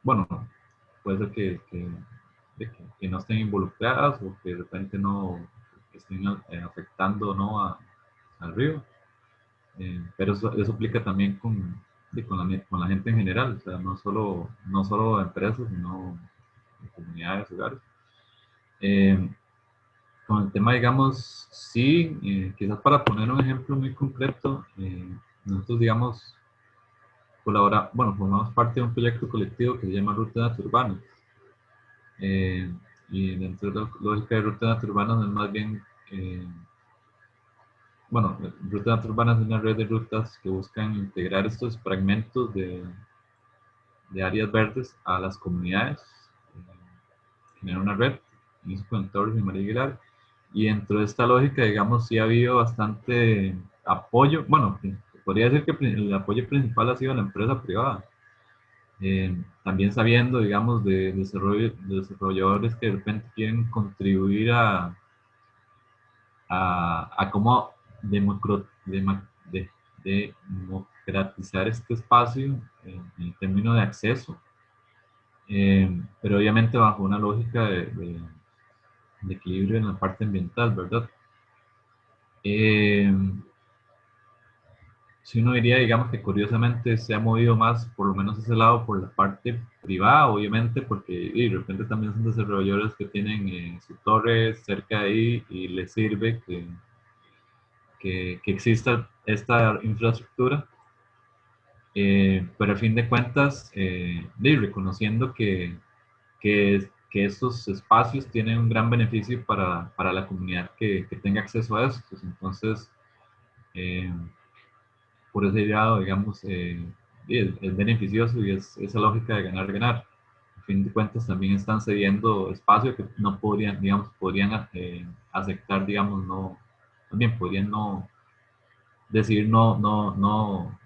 bueno, puede ser que no estén involucradas o que de repente no estén afectando, ¿no?, al río. Pero eso aplica también con la gente en general, o sea, no solo empresas, sino comunidades, hogares. Con el tema, digamos, sí, quizás para poner un ejemplo muy concreto, nosotros, digamos, formamos parte de un proyecto colectivo que se llama Ruta Natururbanas. Y dentro de la lógica de Ruta Natururbanas es más bien, Ruta Natururbanas es una red de rutas que buscan integrar estos fragmentos de áreas verdes a las comunidades, generar una red, en eso con Torres y María Aguilar. Y dentro de esta lógica, digamos, sí ha habido bastante apoyo. Bueno, podría decir que el apoyo principal ha sido la empresa privada. También sabiendo, digamos, de desarrolladores que de repente quieren contribuir a cómo democratizar este espacio en términos de acceso, pero obviamente bajo una lógica de equilibrio en la parte ambiental, ¿verdad? Si uno diría, digamos que curiosamente se ha movido más, por lo menos ese lado, por la parte privada, obviamente, porque de repente también son desarrolladores que tienen su torre cerca de ahí y les sirve que exista esta infraestructura, pero a fin de cuentas, reconociendo que que estos espacios tienen un gran beneficio para la comunidad que tenga acceso a estos. Entonces, eh, por ese lado, digamos, es beneficioso y es esa lógica de ganar-ganar. A fin de cuentas, también están cediendo espacio que no podrían, digamos, podrían aceptar, digamos, no, también podrían no decidir no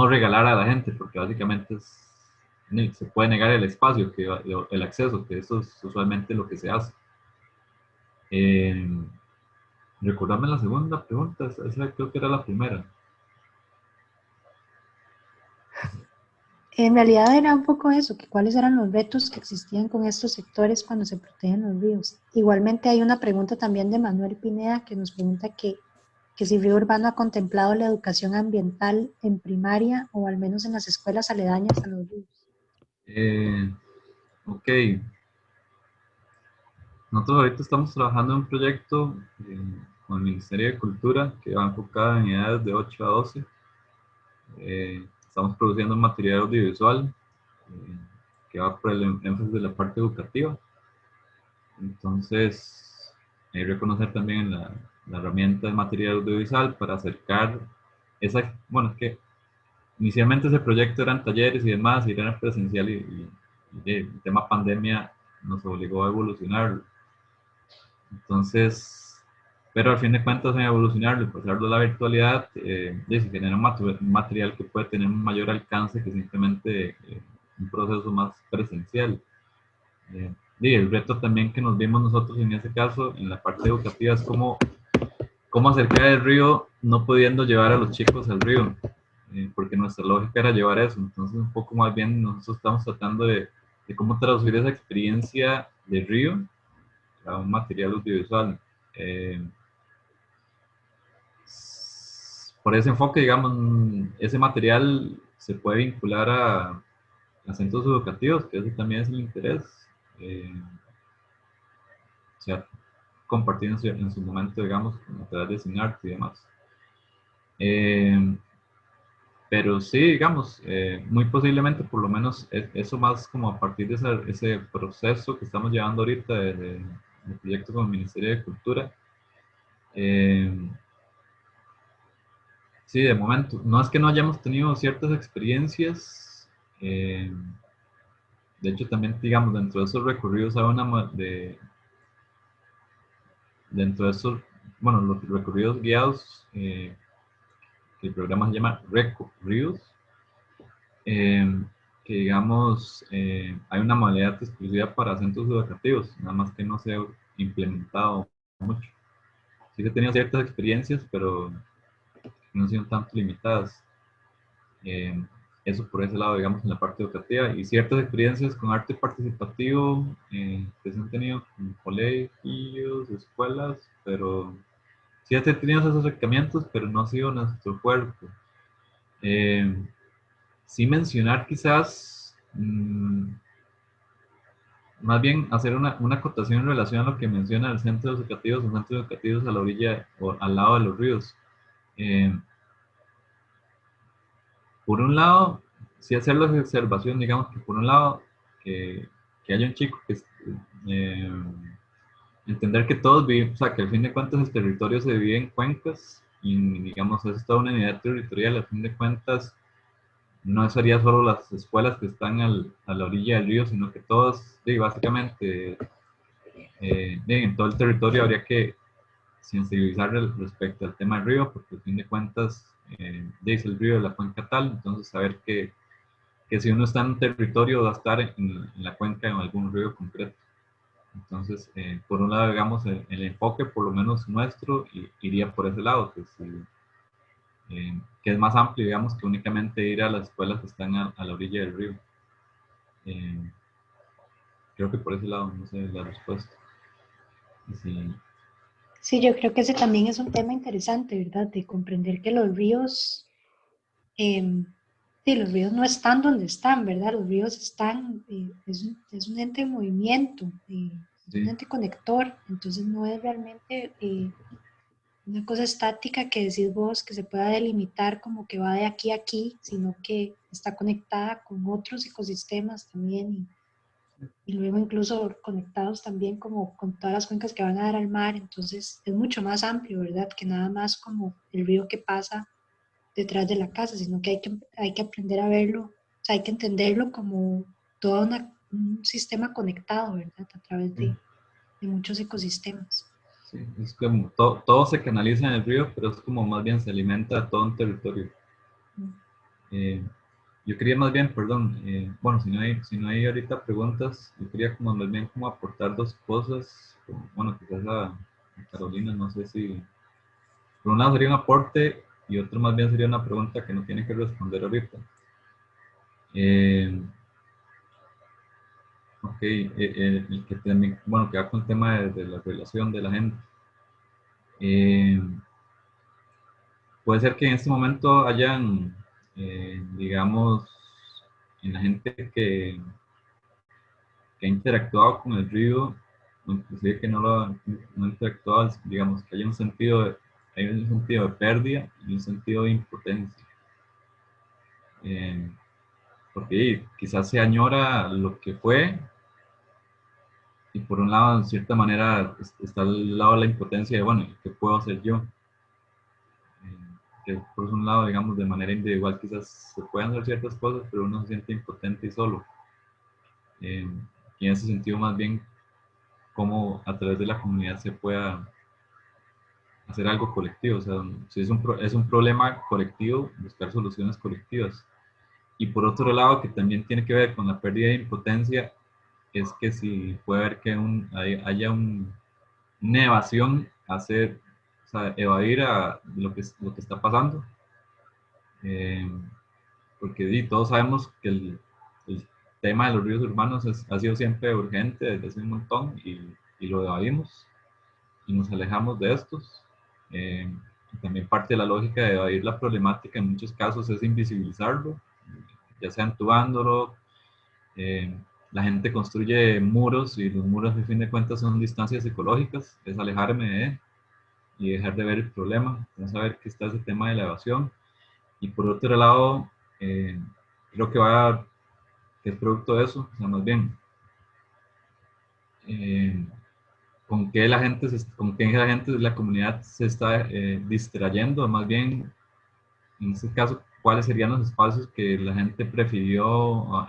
regalar a la gente, porque básicamente se puede negar el espacio, el acceso, que eso es usualmente lo que se hace. Eh, Recordame la segunda pregunta, esa creo que era la primera. En realidad era un poco eso, que cuáles eran los retos que existían con estos sectores cuando se protegen los ríos. Igualmente hay una pregunta también de Manuel Pineda que nos pregunta que si Río Urbano ha contemplado la educación ambiental en primaria o al menos en las escuelas aledañas a los ríos. Ok, nosotros ahorita estamos trabajando en un proyecto con el Ministerio de Cultura que va enfocado en edades de 8 a 12. Estamos produciendo material audiovisual que va por el énfasis de la parte educativa. Entonces, hay que reconocer también la herramienta de material audiovisual para acercar esa, bueno, es que inicialmente ese proyecto eran talleres y demás, y era presencial y el tema pandemia nos obligó a evolucionar. Entonces, pero al fin de cuentas en evolucionarlo y pasarlo a la virtualidad, se genera un material que puede tener un mayor alcance que simplemente un proceso más presencial. Y el reto también que nos vimos nosotros en ese caso, en la parte educativa, es cómo acercar el río no pudiendo llevar a los chicos al río, porque nuestra lógica era llevar eso. Entonces, un poco más bien nosotros estamos tratando de cómo traducir esa experiencia de río a un material audiovisual. Eh, por ese enfoque, digamos, ese material se puede vincular a centros educativos, que ese también es el interés. O sea, compartir en su momento, digamos, a través de Cinearte y demás. Pero sí, digamos, muy posiblemente, por lo menos, eso más como a partir de ese proceso que estamos llevando ahorita de proyecto con el Ministerio de Cultura. Eh, sí, de momento, no es que no hayamos tenido ciertas experiencias, de hecho también, digamos, dentro de esos recorridos a dentro de esos, bueno, los recorridos guiados, que el programa se llama Recorridos, que digamos, hay una modalidad exclusiva para centros educativos, nada más que no se ha implementado mucho. Sí que he tenido ciertas experiencias, pero no han sido tanto limitadas. Eh, Eso por ese lado, digamos, en la parte educativa. Y ciertas experiencias con arte participativo que se han tenido en colegios, escuelas, pero sí he tenido esos acercamientos, pero no ha sido nuestro cuerpo. Eh, Sí mencionar quizás, más bien hacer una acotación en relación a lo que menciona el centro educativos o centros educativos a la orilla o al lado de los ríos. Eh, por un lado, sí hacer la observación, digamos que por un lado, que haya un chico que eh, entender que todos viven, o sea, que al fin de cuentas el territorio se divide en cuencas y digamos, es toda una unidad territorial, al fin de cuentas no sería solo las escuelas que están a la orilla del río, sino que todas, básicamente, en todo el territorio habría que sensibilizar respecto al tema del río, porque al fin de cuentas, es el río de la cuenca tal, entonces saber que si uno está en un territorio va a estar en la cuenca en algún río concreto. Entonces, por un lado, digamos, el enfoque, por lo menos nuestro, iría por ese lado, que es más amplio, digamos, que únicamente ir a las escuelas que están a la orilla del río. Eh, Creo que por ese lado, no sé, la respuesta. Sí, Sí, yo creo que ese también es un tema interesante, ¿verdad? De comprender que los ríos, sí, los ríos no están donde están, ¿verdad? Los ríos están, es un ente en movimiento, es un sí, ente conector, entonces no es realmente una cosa estática que decís vos que se pueda delimitar como que va de aquí a aquí, sino que está conectada con otros ecosistemas también y luego incluso conectados también como con todas las cuencas que van a dar al mar, entonces es mucho más amplio, ¿verdad? Que nada más como el río que pasa detrás de la casa, sino que hay que aprender a verlo, o sea, hay que entenderlo como todo un sistema conectado, ¿verdad? A través de muchos ecosistemas. Sí, es como todo se canaliza en el río, pero es como más bien se alimenta todo un territorio. Eh, yo quería más bien, perdón, bueno, si no hay ahorita preguntas, yo quería como más bien como aportar dos cosas, bueno, quizás a Carolina, no sé si, por un lado sería un aporte y otro más bien sería una pregunta que no tiene que responder ahorita. Eh, ok, el que también, bueno, que va con el tema de la relación de la gente. Eh, Puede ser que en este momento hayan, digamos, en la gente que ha interactuado con el río, o inclusive que no ha interactuado, digamos, que hay un sentido de pérdida y un sentido de impotencia. Eh, Porque quizás se añora lo que fue y por un lado, en cierta manera, está al lado de la impotencia de, bueno, ¿qué puedo hacer yo? Que por un lado, digamos, de manera individual quizás se pueden hacer ciertas cosas, pero uno se siente impotente y solo. Y en ese sentido, más bien, cómo a través de la comunidad se pueda hacer algo colectivo. O sea, si es un problema colectivo, buscar soluciones colectivas. Y por otro lado, que también tiene que ver con la pérdida de impotencia, es que si puede haber que haya una evasión, o sea, evadir a lo que está pasando. Eh, Porque todos sabemos que el tema de los ríos urbanos ha sido siempre urgente desde hace un montón y lo evadimos y nos alejamos de estos. Y también parte de la lógica de evadir la problemática en muchos casos es invisibilizarlo, ya sea entubándolo. eh, la gente construye muros y los muros a fin de cuentas son distancias ecológicas, es alejarme de y dejar de ver el problema, no saber que está ese tema de la evasión. Y por otro lado, eh, creo que es producto de eso, o sea, más bien, eh, con qué la gente de la comunidad se está distrayendo, más bien, en este caso, cuáles serían los espacios que la gente prefirió,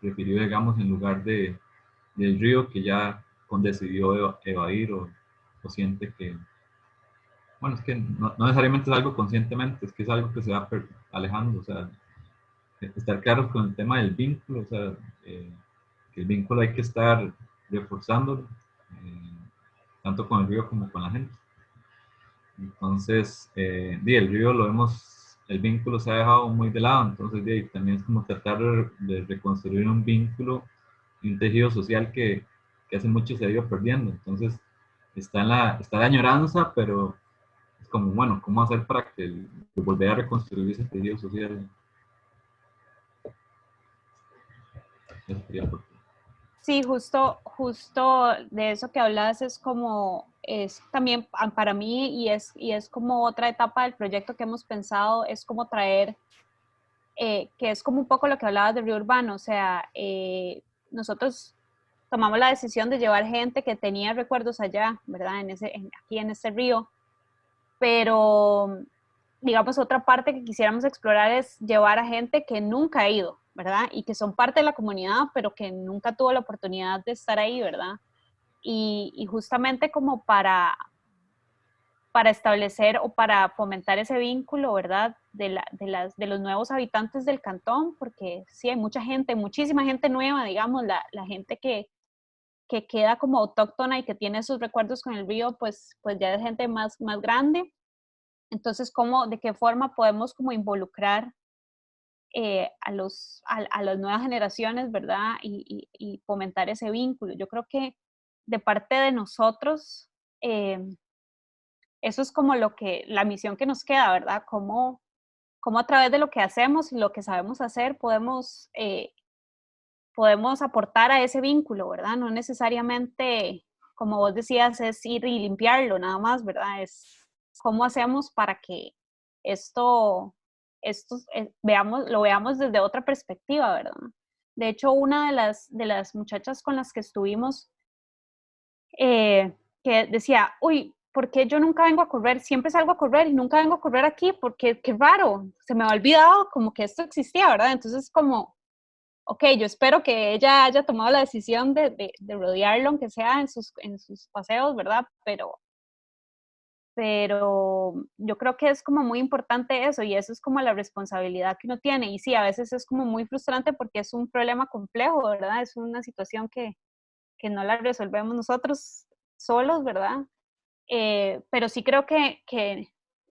digamos, en lugar del río que ya decidió evadir o siente que, bueno, es que no necesariamente es algo conscientemente, es que es algo que se va alejando, o sea, estar claros con el tema del vínculo, o sea, que el vínculo hay que estar reforzándolo, eh, tanto con el río como con la gente. Entonces, el río el vínculo se ha dejado muy de lado, entonces también es como tratar de reconstruir un vínculo y un tejido social que hace mucho se ha ido perdiendo. Entonces, está la añoranza, pero es como, bueno, ¿cómo hacer para que volver a reconstruir ese tejido social? Eso sería por ti. Sí, justo de eso que hablas es también para mí y es como otra etapa del proyecto que hemos pensado, es como traer, que es como un poco lo que hablabas de Río Urbano, o sea, nosotros tomamos la decisión de llevar gente que tenía recuerdos allá, ¿verdad? Aquí en ese río, pero digamos otra parte que quisiéramos explorar es llevar a gente que nunca ha ido, ¿verdad? Y que son parte de la comunidad, pero que nunca tuvo la oportunidad de estar ahí, ¿verdad? Y justamente como para establecer o para fomentar ese vínculo, ¿verdad? De los nuevos habitantes del cantón, porque sí, hay mucha gente, muchísima gente nueva, digamos, la gente que queda como autóctona y que tiene sus recuerdos con el río, pues ya es gente más grande. Entonces, ¿de qué forma podemos como involucrar a las nuevas generaciones, ¿verdad? Y fomentar ese vínculo. Yo creo que de parte de nosotros, eh, eso es como la misión que nos queda, ¿verdad? Cómo a través de lo que hacemos y lo que sabemos hacer podemos aportar a ese vínculo, ¿verdad? No necesariamente, como vos decías, es ir y limpiarlo nada más, ¿verdad? Es cómo hacemos para que esto lo veamos desde otra perspectiva, ¿verdad? De hecho, una de las muchachas con las que estuvimos, que decía, uy, ¿por qué yo nunca vengo a correr? Siempre salgo a correr y nunca vengo a correr aquí porque qué raro, se me ha olvidado como que esto existía, ¿verdad? Entonces como, ok, yo espero que ella haya tomado la decisión de rodearlo, aunque sea en sus paseos, ¿verdad? Pero yo creo que es como muy importante eso y eso es como la responsabilidad que uno tiene. Y sí, a veces es como muy frustrante porque es un problema complejo, ¿verdad? Es una situación que no la resolvemos nosotros solos, ¿verdad? Pero sí creo que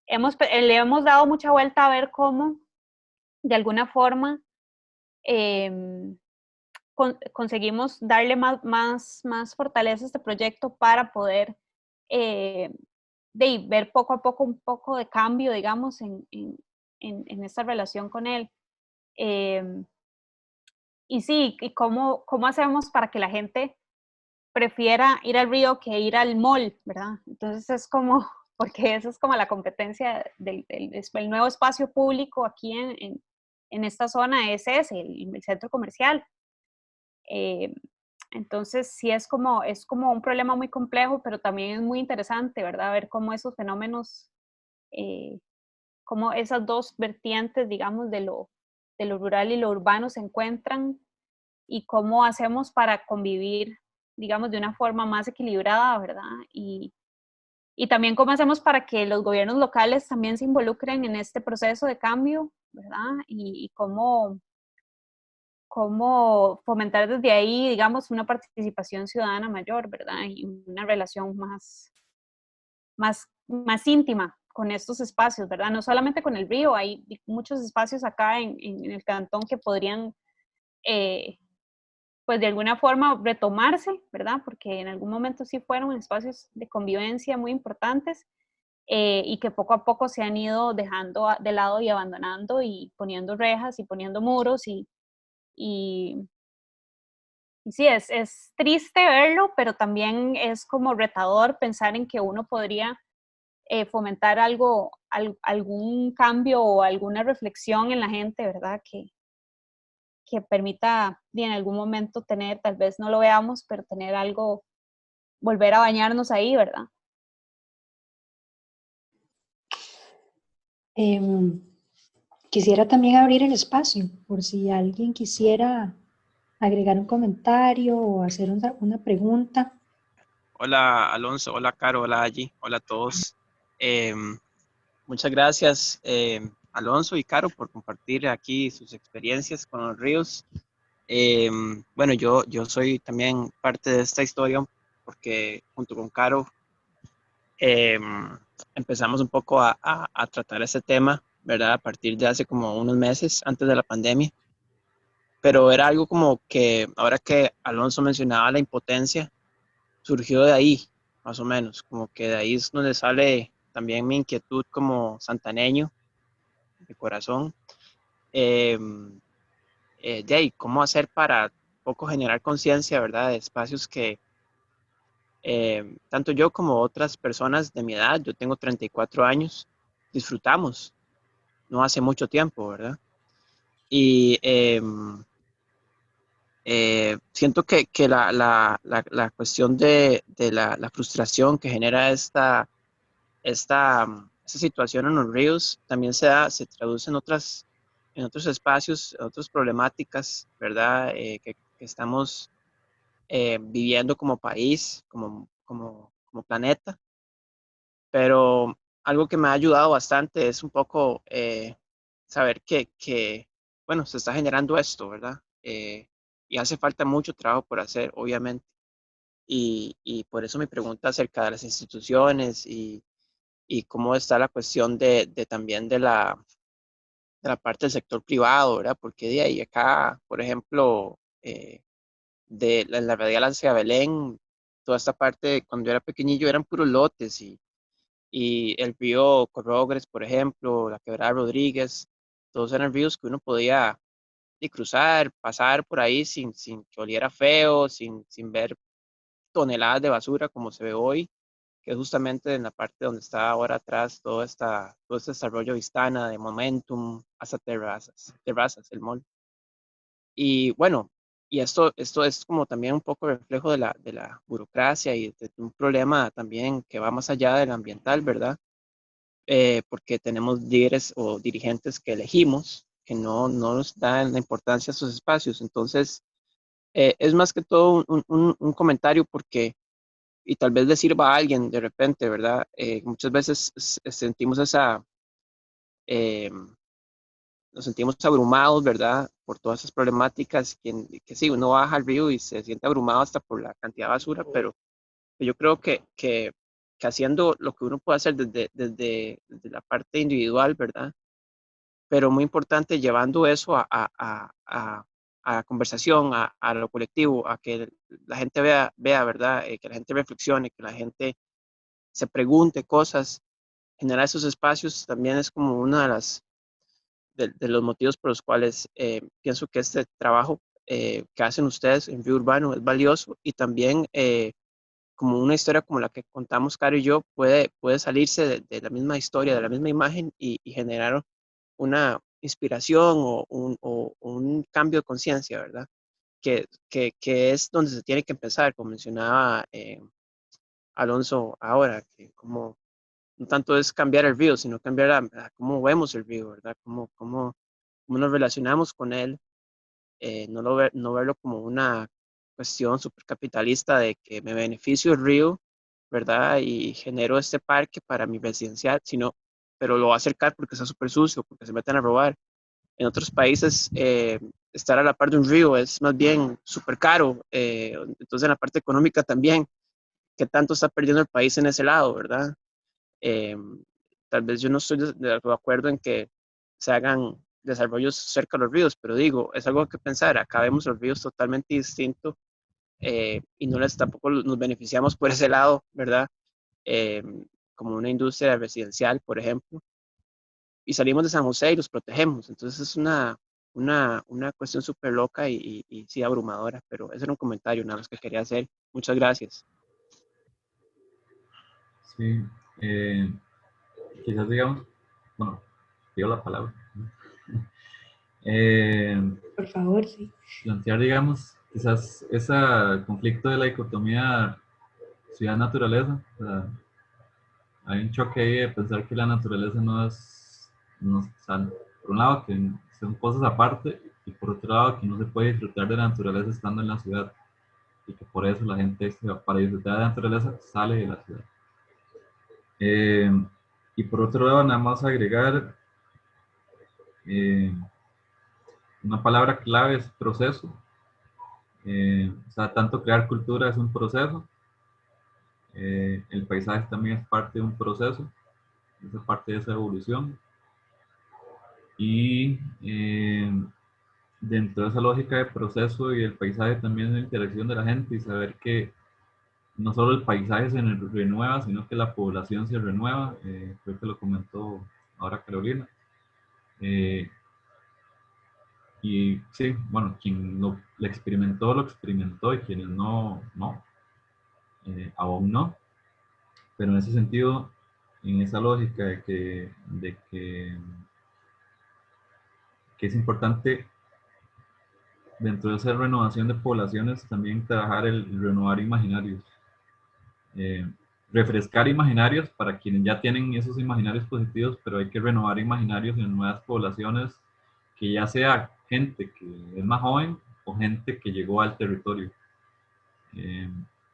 le hemos dado mucha vuelta a ver cómo, de alguna forma, conseguimos darle más fortaleza a este proyecto para poder eh, ver poco a poco un poco de cambio, digamos, en esta relación con él. Eh, y sí, y cómo hacemos para que la gente prefiera ir al río que ir al mall, ¿verdad? Entonces es como, porque eso es como la competencia el nuevo espacio público aquí en esta zona es ese, el centro comercial. Eh, entonces sí es como un problema muy complejo, pero también es muy interesante, ¿verdad? Ver cómo esos fenómenos, eh, cómo esas dos vertientes, digamos, de lo rural y lo urbano se encuentran y cómo hacemos para convivir, digamos, de una forma más equilibrada, ¿verdad? Y también cómo hacemos para que los gobiernos locales también se involucren en este proceso de cambio, ¿verdad? Y cómo fomentar desde ahí, digamos, una participación ciudadana mayor, ¿verdad? Y una relación más íntima con estos espacios, ¿verdad? No solamente con el río, hay muchos espacios acá en el cantón que podrían, eh, pues de alguna forma retomarse, ¿verdad? Porque en algún momento sí fueron espacios de convivencia muy importantes y que poco a poco se han ido dejando de lado y abandonando y poniendo rejas y poniendo muros y y sí, es triste verlo, pero también es como retador pensar en que uno podría fomentar algún cambio o alguna reflexión en la gente, ¿verdad? Que permita en algún momento tener, tal vez no lo veamos, pero tener algo, volver a bañarnos ahí, ¿verdad? Em, Quisiera también abrir el espacio por si alguien quisiera agregar un comentario o hacer una pregunta. Hola Alonso, hola Caro, hola Allí, hola a todos. Muchas gracias Alonso y Caro por compartir aquí sus experiencias con los ríos. Bueno, yo soy también parte de esta historia porque junto con Caro empezamos un poco a tratar este tema, ¿verdad? A partir de hace como unos meses antes de la pandemia. Pero era algo como que ahora que Alonso mencionaba la impotencia, surgió de ahí, más o menos, como que de ahí es donde sale también mi inquietud como santaneño, de corazón, eh, de ahí, cómo hacer para poco generar conciencia, ¿verdad? De espacios que tanto yo como otras personas de mi edad, yo tengo 34 años, disfrutamos, no hace mucho tiempo, ¿verdad? Y siento que la cuestión de la frustración que genera esta situación en los ríos también se traduce en otros espacios, en otras problemáticas, ¿verdad? Que estamos viviendo como país, como planeta. Pero algo que me ha ayudado bastante es un poco saber bueno, se está generando esto, ¿verdad? Y hace falta mucho trabajo por hacer, obviamente. Y por eso mi pregunta acerca de las instituciones y cómo está la cuestión también de la parte del sector privado, ¿verdad? Porque de ahí acá, por ejemplo, en la radial hacia Belén, toda esta parte, cuando yo era pequeñillo, eran puros lotes y el río Corrogres, por ejemplo, la quebrada Rodríguez, todos eran ríos que uno podía cruzar, pasar por ahí sin que oliera feo, sin ver toneladas de basura como se ve hoy, que es justamente en la parte donde está ahora atrás todo este desarrollo Vistana, de Momentum, hasta Terrazas, el mall. Y bueno, y esto es como también un poco reflejo de la burocracia y de un problema también que va más allá del ambiental, ¿verdad? Porque tenemos líderes o dirigentes que elegimos que no nos dan la importancia a sus espacios. Entonces, es más que todo un comentario porque, y tal vez le sirva a alguien de repente, ¿verdad? Muchas veces sentimos eh, nos sentimos abrumados, ¿verdad? Por todas esas problemáticas, que sí, uno baja al río y se siente abrumado hasta por la cantidad de basura, pero yo creo que haciendo lo que uno puede hacer desde la parte individual, ¿verdad? Pero muy importante llevando eso a la conversación, a lo colectivo, a que la gente vea ¿verdad? Que la gente reflexione, que la gente se pregunte cosas, generar esos espacios también es como una de los motivos por los cuales pienso que este trabajo que hacen ustedes en Río Urbano es valioso y también como una historia como la que contamos Caro y yo puede salirse de la misma historia, de la misma imagen y generar una inspiración o un cambio de conciencia, ¿verdad? Que es donde se tiene que empezar, como mencionaba Alonso ahora, que como no tanto es cambiar el río, sino cambiar a cómo vemos el río, ¿verdad? Cómo nos relacionamos con él, no verlo como una cuestión supercapitalista de que me beneficio el río, ¿verdad? Y genero este parque para mi residencial, pero lo va a acercar porque está súper sucio, porque se meten a robar. En otros países, estar a la par de un río es más bien súper caro. Entonces, en la parte económica también, ¿qué tanto está perdiendo el país en ese lado, verdad? Eh, Tal vez yo no estoy de acuerdo en que se hagan desarrollos cerca de los ríos, pero digo, es algo que pensar. Acá vemos los ríos totalmente distintos y no les tampoco nos beneficiamos por ese lado, ¿verdad? Eh, Como una industria residencial, por ejemplo, y salimos de San José y los protegemos. Entonces es una cuestión súper loca y sí abrumadora, pero ese era un comentario nada más que quería hacer. Muchas gracias. Sí, eh, quizás digamos, bueno, digo la palabra. Eh, Por favor, sí. Plantear, digamos, quizás ese conflicto de la dicotomía ciudad-naturaleza. O sea, hay un choque ahí de pensar que la naturaleza no es, o sea, por un lado que son cosas aparte y por otro lado que no se puede disfrutar de la naturaleza estando en la ciudad y que por eso la gente para disfrutar de la naturaleza sale de la ciudad. Eh, y por otro lado, nada más agregar eh, una palabra clave es proceso. O sea, tanto crear cultura es un proceso. El paisaje también es parte de un proceso, es parte de esa evolución. Y dentro de esa lógica de proceso y el paisaje también la interacción de la gente y saber que no solo el paisaje se renueva, sino que la población se renueva. Creo que lo comentó ahora Carolina. Eh, y sí, bueno, quien lo experimentó y quienes no, aún no. Pero en ese sentido, en esa lógica de que es importante dentro de esa renovación de poblaciones también trabajar el renovar imaginarios. Eh, Refrescar imaginarios para quienes ya tienen esos imaginarios positivos, pero hay que renovar imaginarios en nuevas poblaciones, que ya sea gente que es más joven o gente que llegó al territorio. Eh,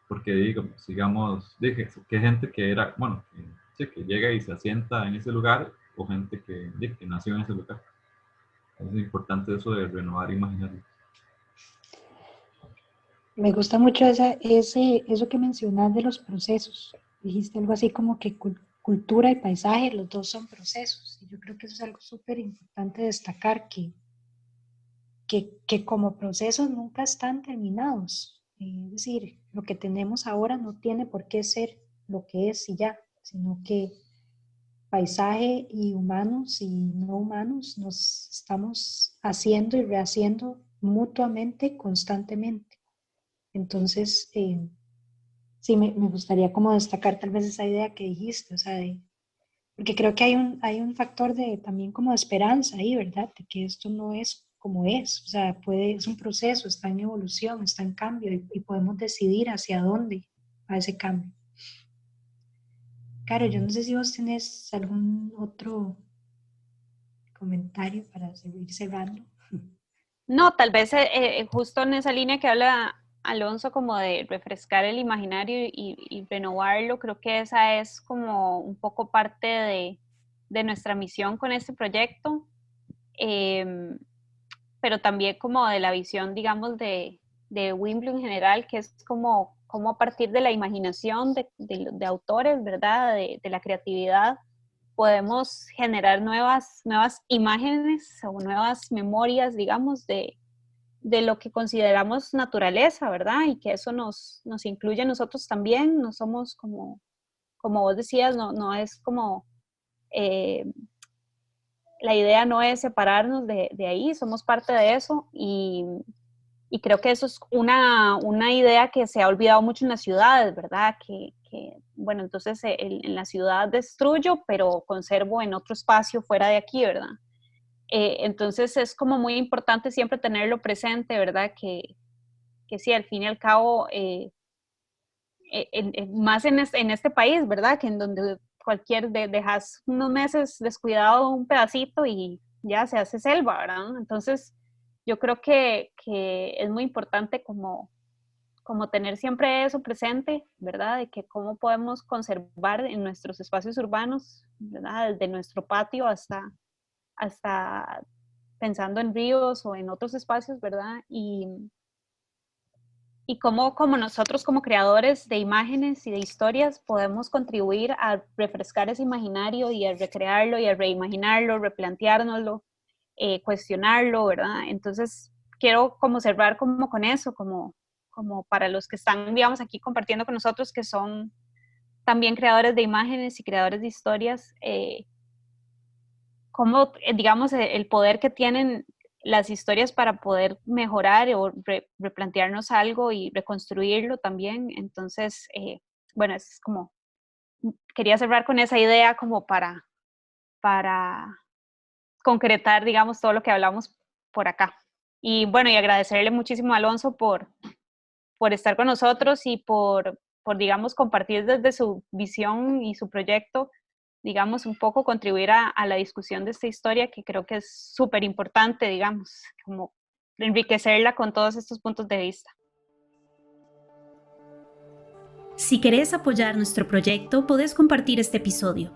Porque digamos, dije, que gente que era, bueno, sí, que llega y se asienta en ese lugar o gente que nació en ese lugar. Es importante eso de renovar imaginarios. Me gusta mucho eso que mencionas de los procesos. Dijiste algo así como que cultura y paisaje, los dos son procesos. Y yo creo que eso es algo súper importante destacar, que como procesos nunca están terminados. Es decir, lo que tenemos ahora no tiene por qué ser lo que es y ya, sino que paisaje y humanos y no humanos nos estamos haciendo y rehaciendo mutuamente, constantemente. Entonces, sí, me gustaría como destacar tal vez esa idea que dijiste, o sea, porque creo que hay un factor de también como de esperanza ahí, ¿verdad? De que esto no es como es, o sea, es un proceso, está en evolución, está en cambio y podemos decidir hacia dónde va ese cambio. Caro, yo no sé si vos tenés algún otro comentario para seguir cerrando. No, tal vez justo en esa línea que habla Alonso, como de refrescar el imaginario y renovarlo, creo que esa es como un poco parte de nuestra misión con este proyecto, pero también como de la visión, digamos, de Wimblu en general, que es como a partir de la imaginación de autores, ¿verdad? De la creatividad, podemos generar nuevas imágenes o nuevas memorias, digamos, de lo que consideramos naturaleza, ¿verdad? Y que eso nos incluye a nosotros también, no somos como vos decías, no es como, la idea no es separarnos de ahí, somos parte de eso y creo que eso es una idea que se ha olvidado mucho en las ciudades, ¿verdad? Que bueno, entonces en la ciudad destruyo, pero conservo en otro espacio fuera de aquí, ¿verdad? Entonces es como muy importante siempre tenerlo presente, ¿verdad? Que sí, al fin y al cabo, más en este país, ¿verdad? Que en donde dejas unos meses descuidado un pedacito y ya se hace selva, ¿verdad? Entonces yo creo que es muy importante como tener siempre eso presente, ¿verdad? De que cómo podemos conservar en nuestros espacios urbanos, ¿verdad? Desde nuestro patio hasta pensando en ríos o en otros espacios, ¿verdad? Y cómo como nosotros como creadores de imágenes y de historias podemos contribuir a refrescar ese imaginario y a recrearlo y a reimaginarlo, replanteárnoslo, cuestionarlo, ¿verdad? Entonces quiero como cerrar como con eso, como para los que están, digamos, aquí compartiendo con nosotros, que son también creadores de imágenes y creadores de historias, cómo, digamos, el poder que tienen las historias para poder mejorar o replantearnos algo y reconstruirlo también. Entonces, bueno, es como, quería cerrar con esa idea como para concretar, digamos, todo lo que hablamos por acá. Y bueno, y agradecerle muchísimo a Alonso por estar con nosotros y por, digamos, compartir desde su visión y su proyecto, digamos, un poco contribuir a la discusión de esta historia, que creo que es súper importante, digamos, como enriquecerla con todos estos puntos de vista. Si querés apoyar nuestro proyecto, podés compartir este episodio,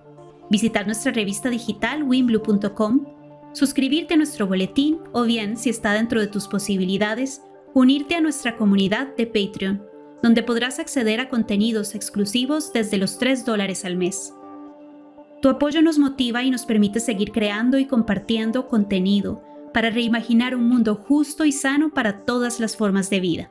visitar nuestra revista digital wimblu.com, suscribirte a nuestro boletín o bien, si está dentro de tus posibilidades, unirte a nuestra comunidad de Patreon, donde podrás acceder a contenidos exclusivos desde los $3 al mes. Tu apoyo nos motiva y nos permite seguir creando y compartiendo contenido para reimaginar un mundo justo y sano para todas las formas de vida.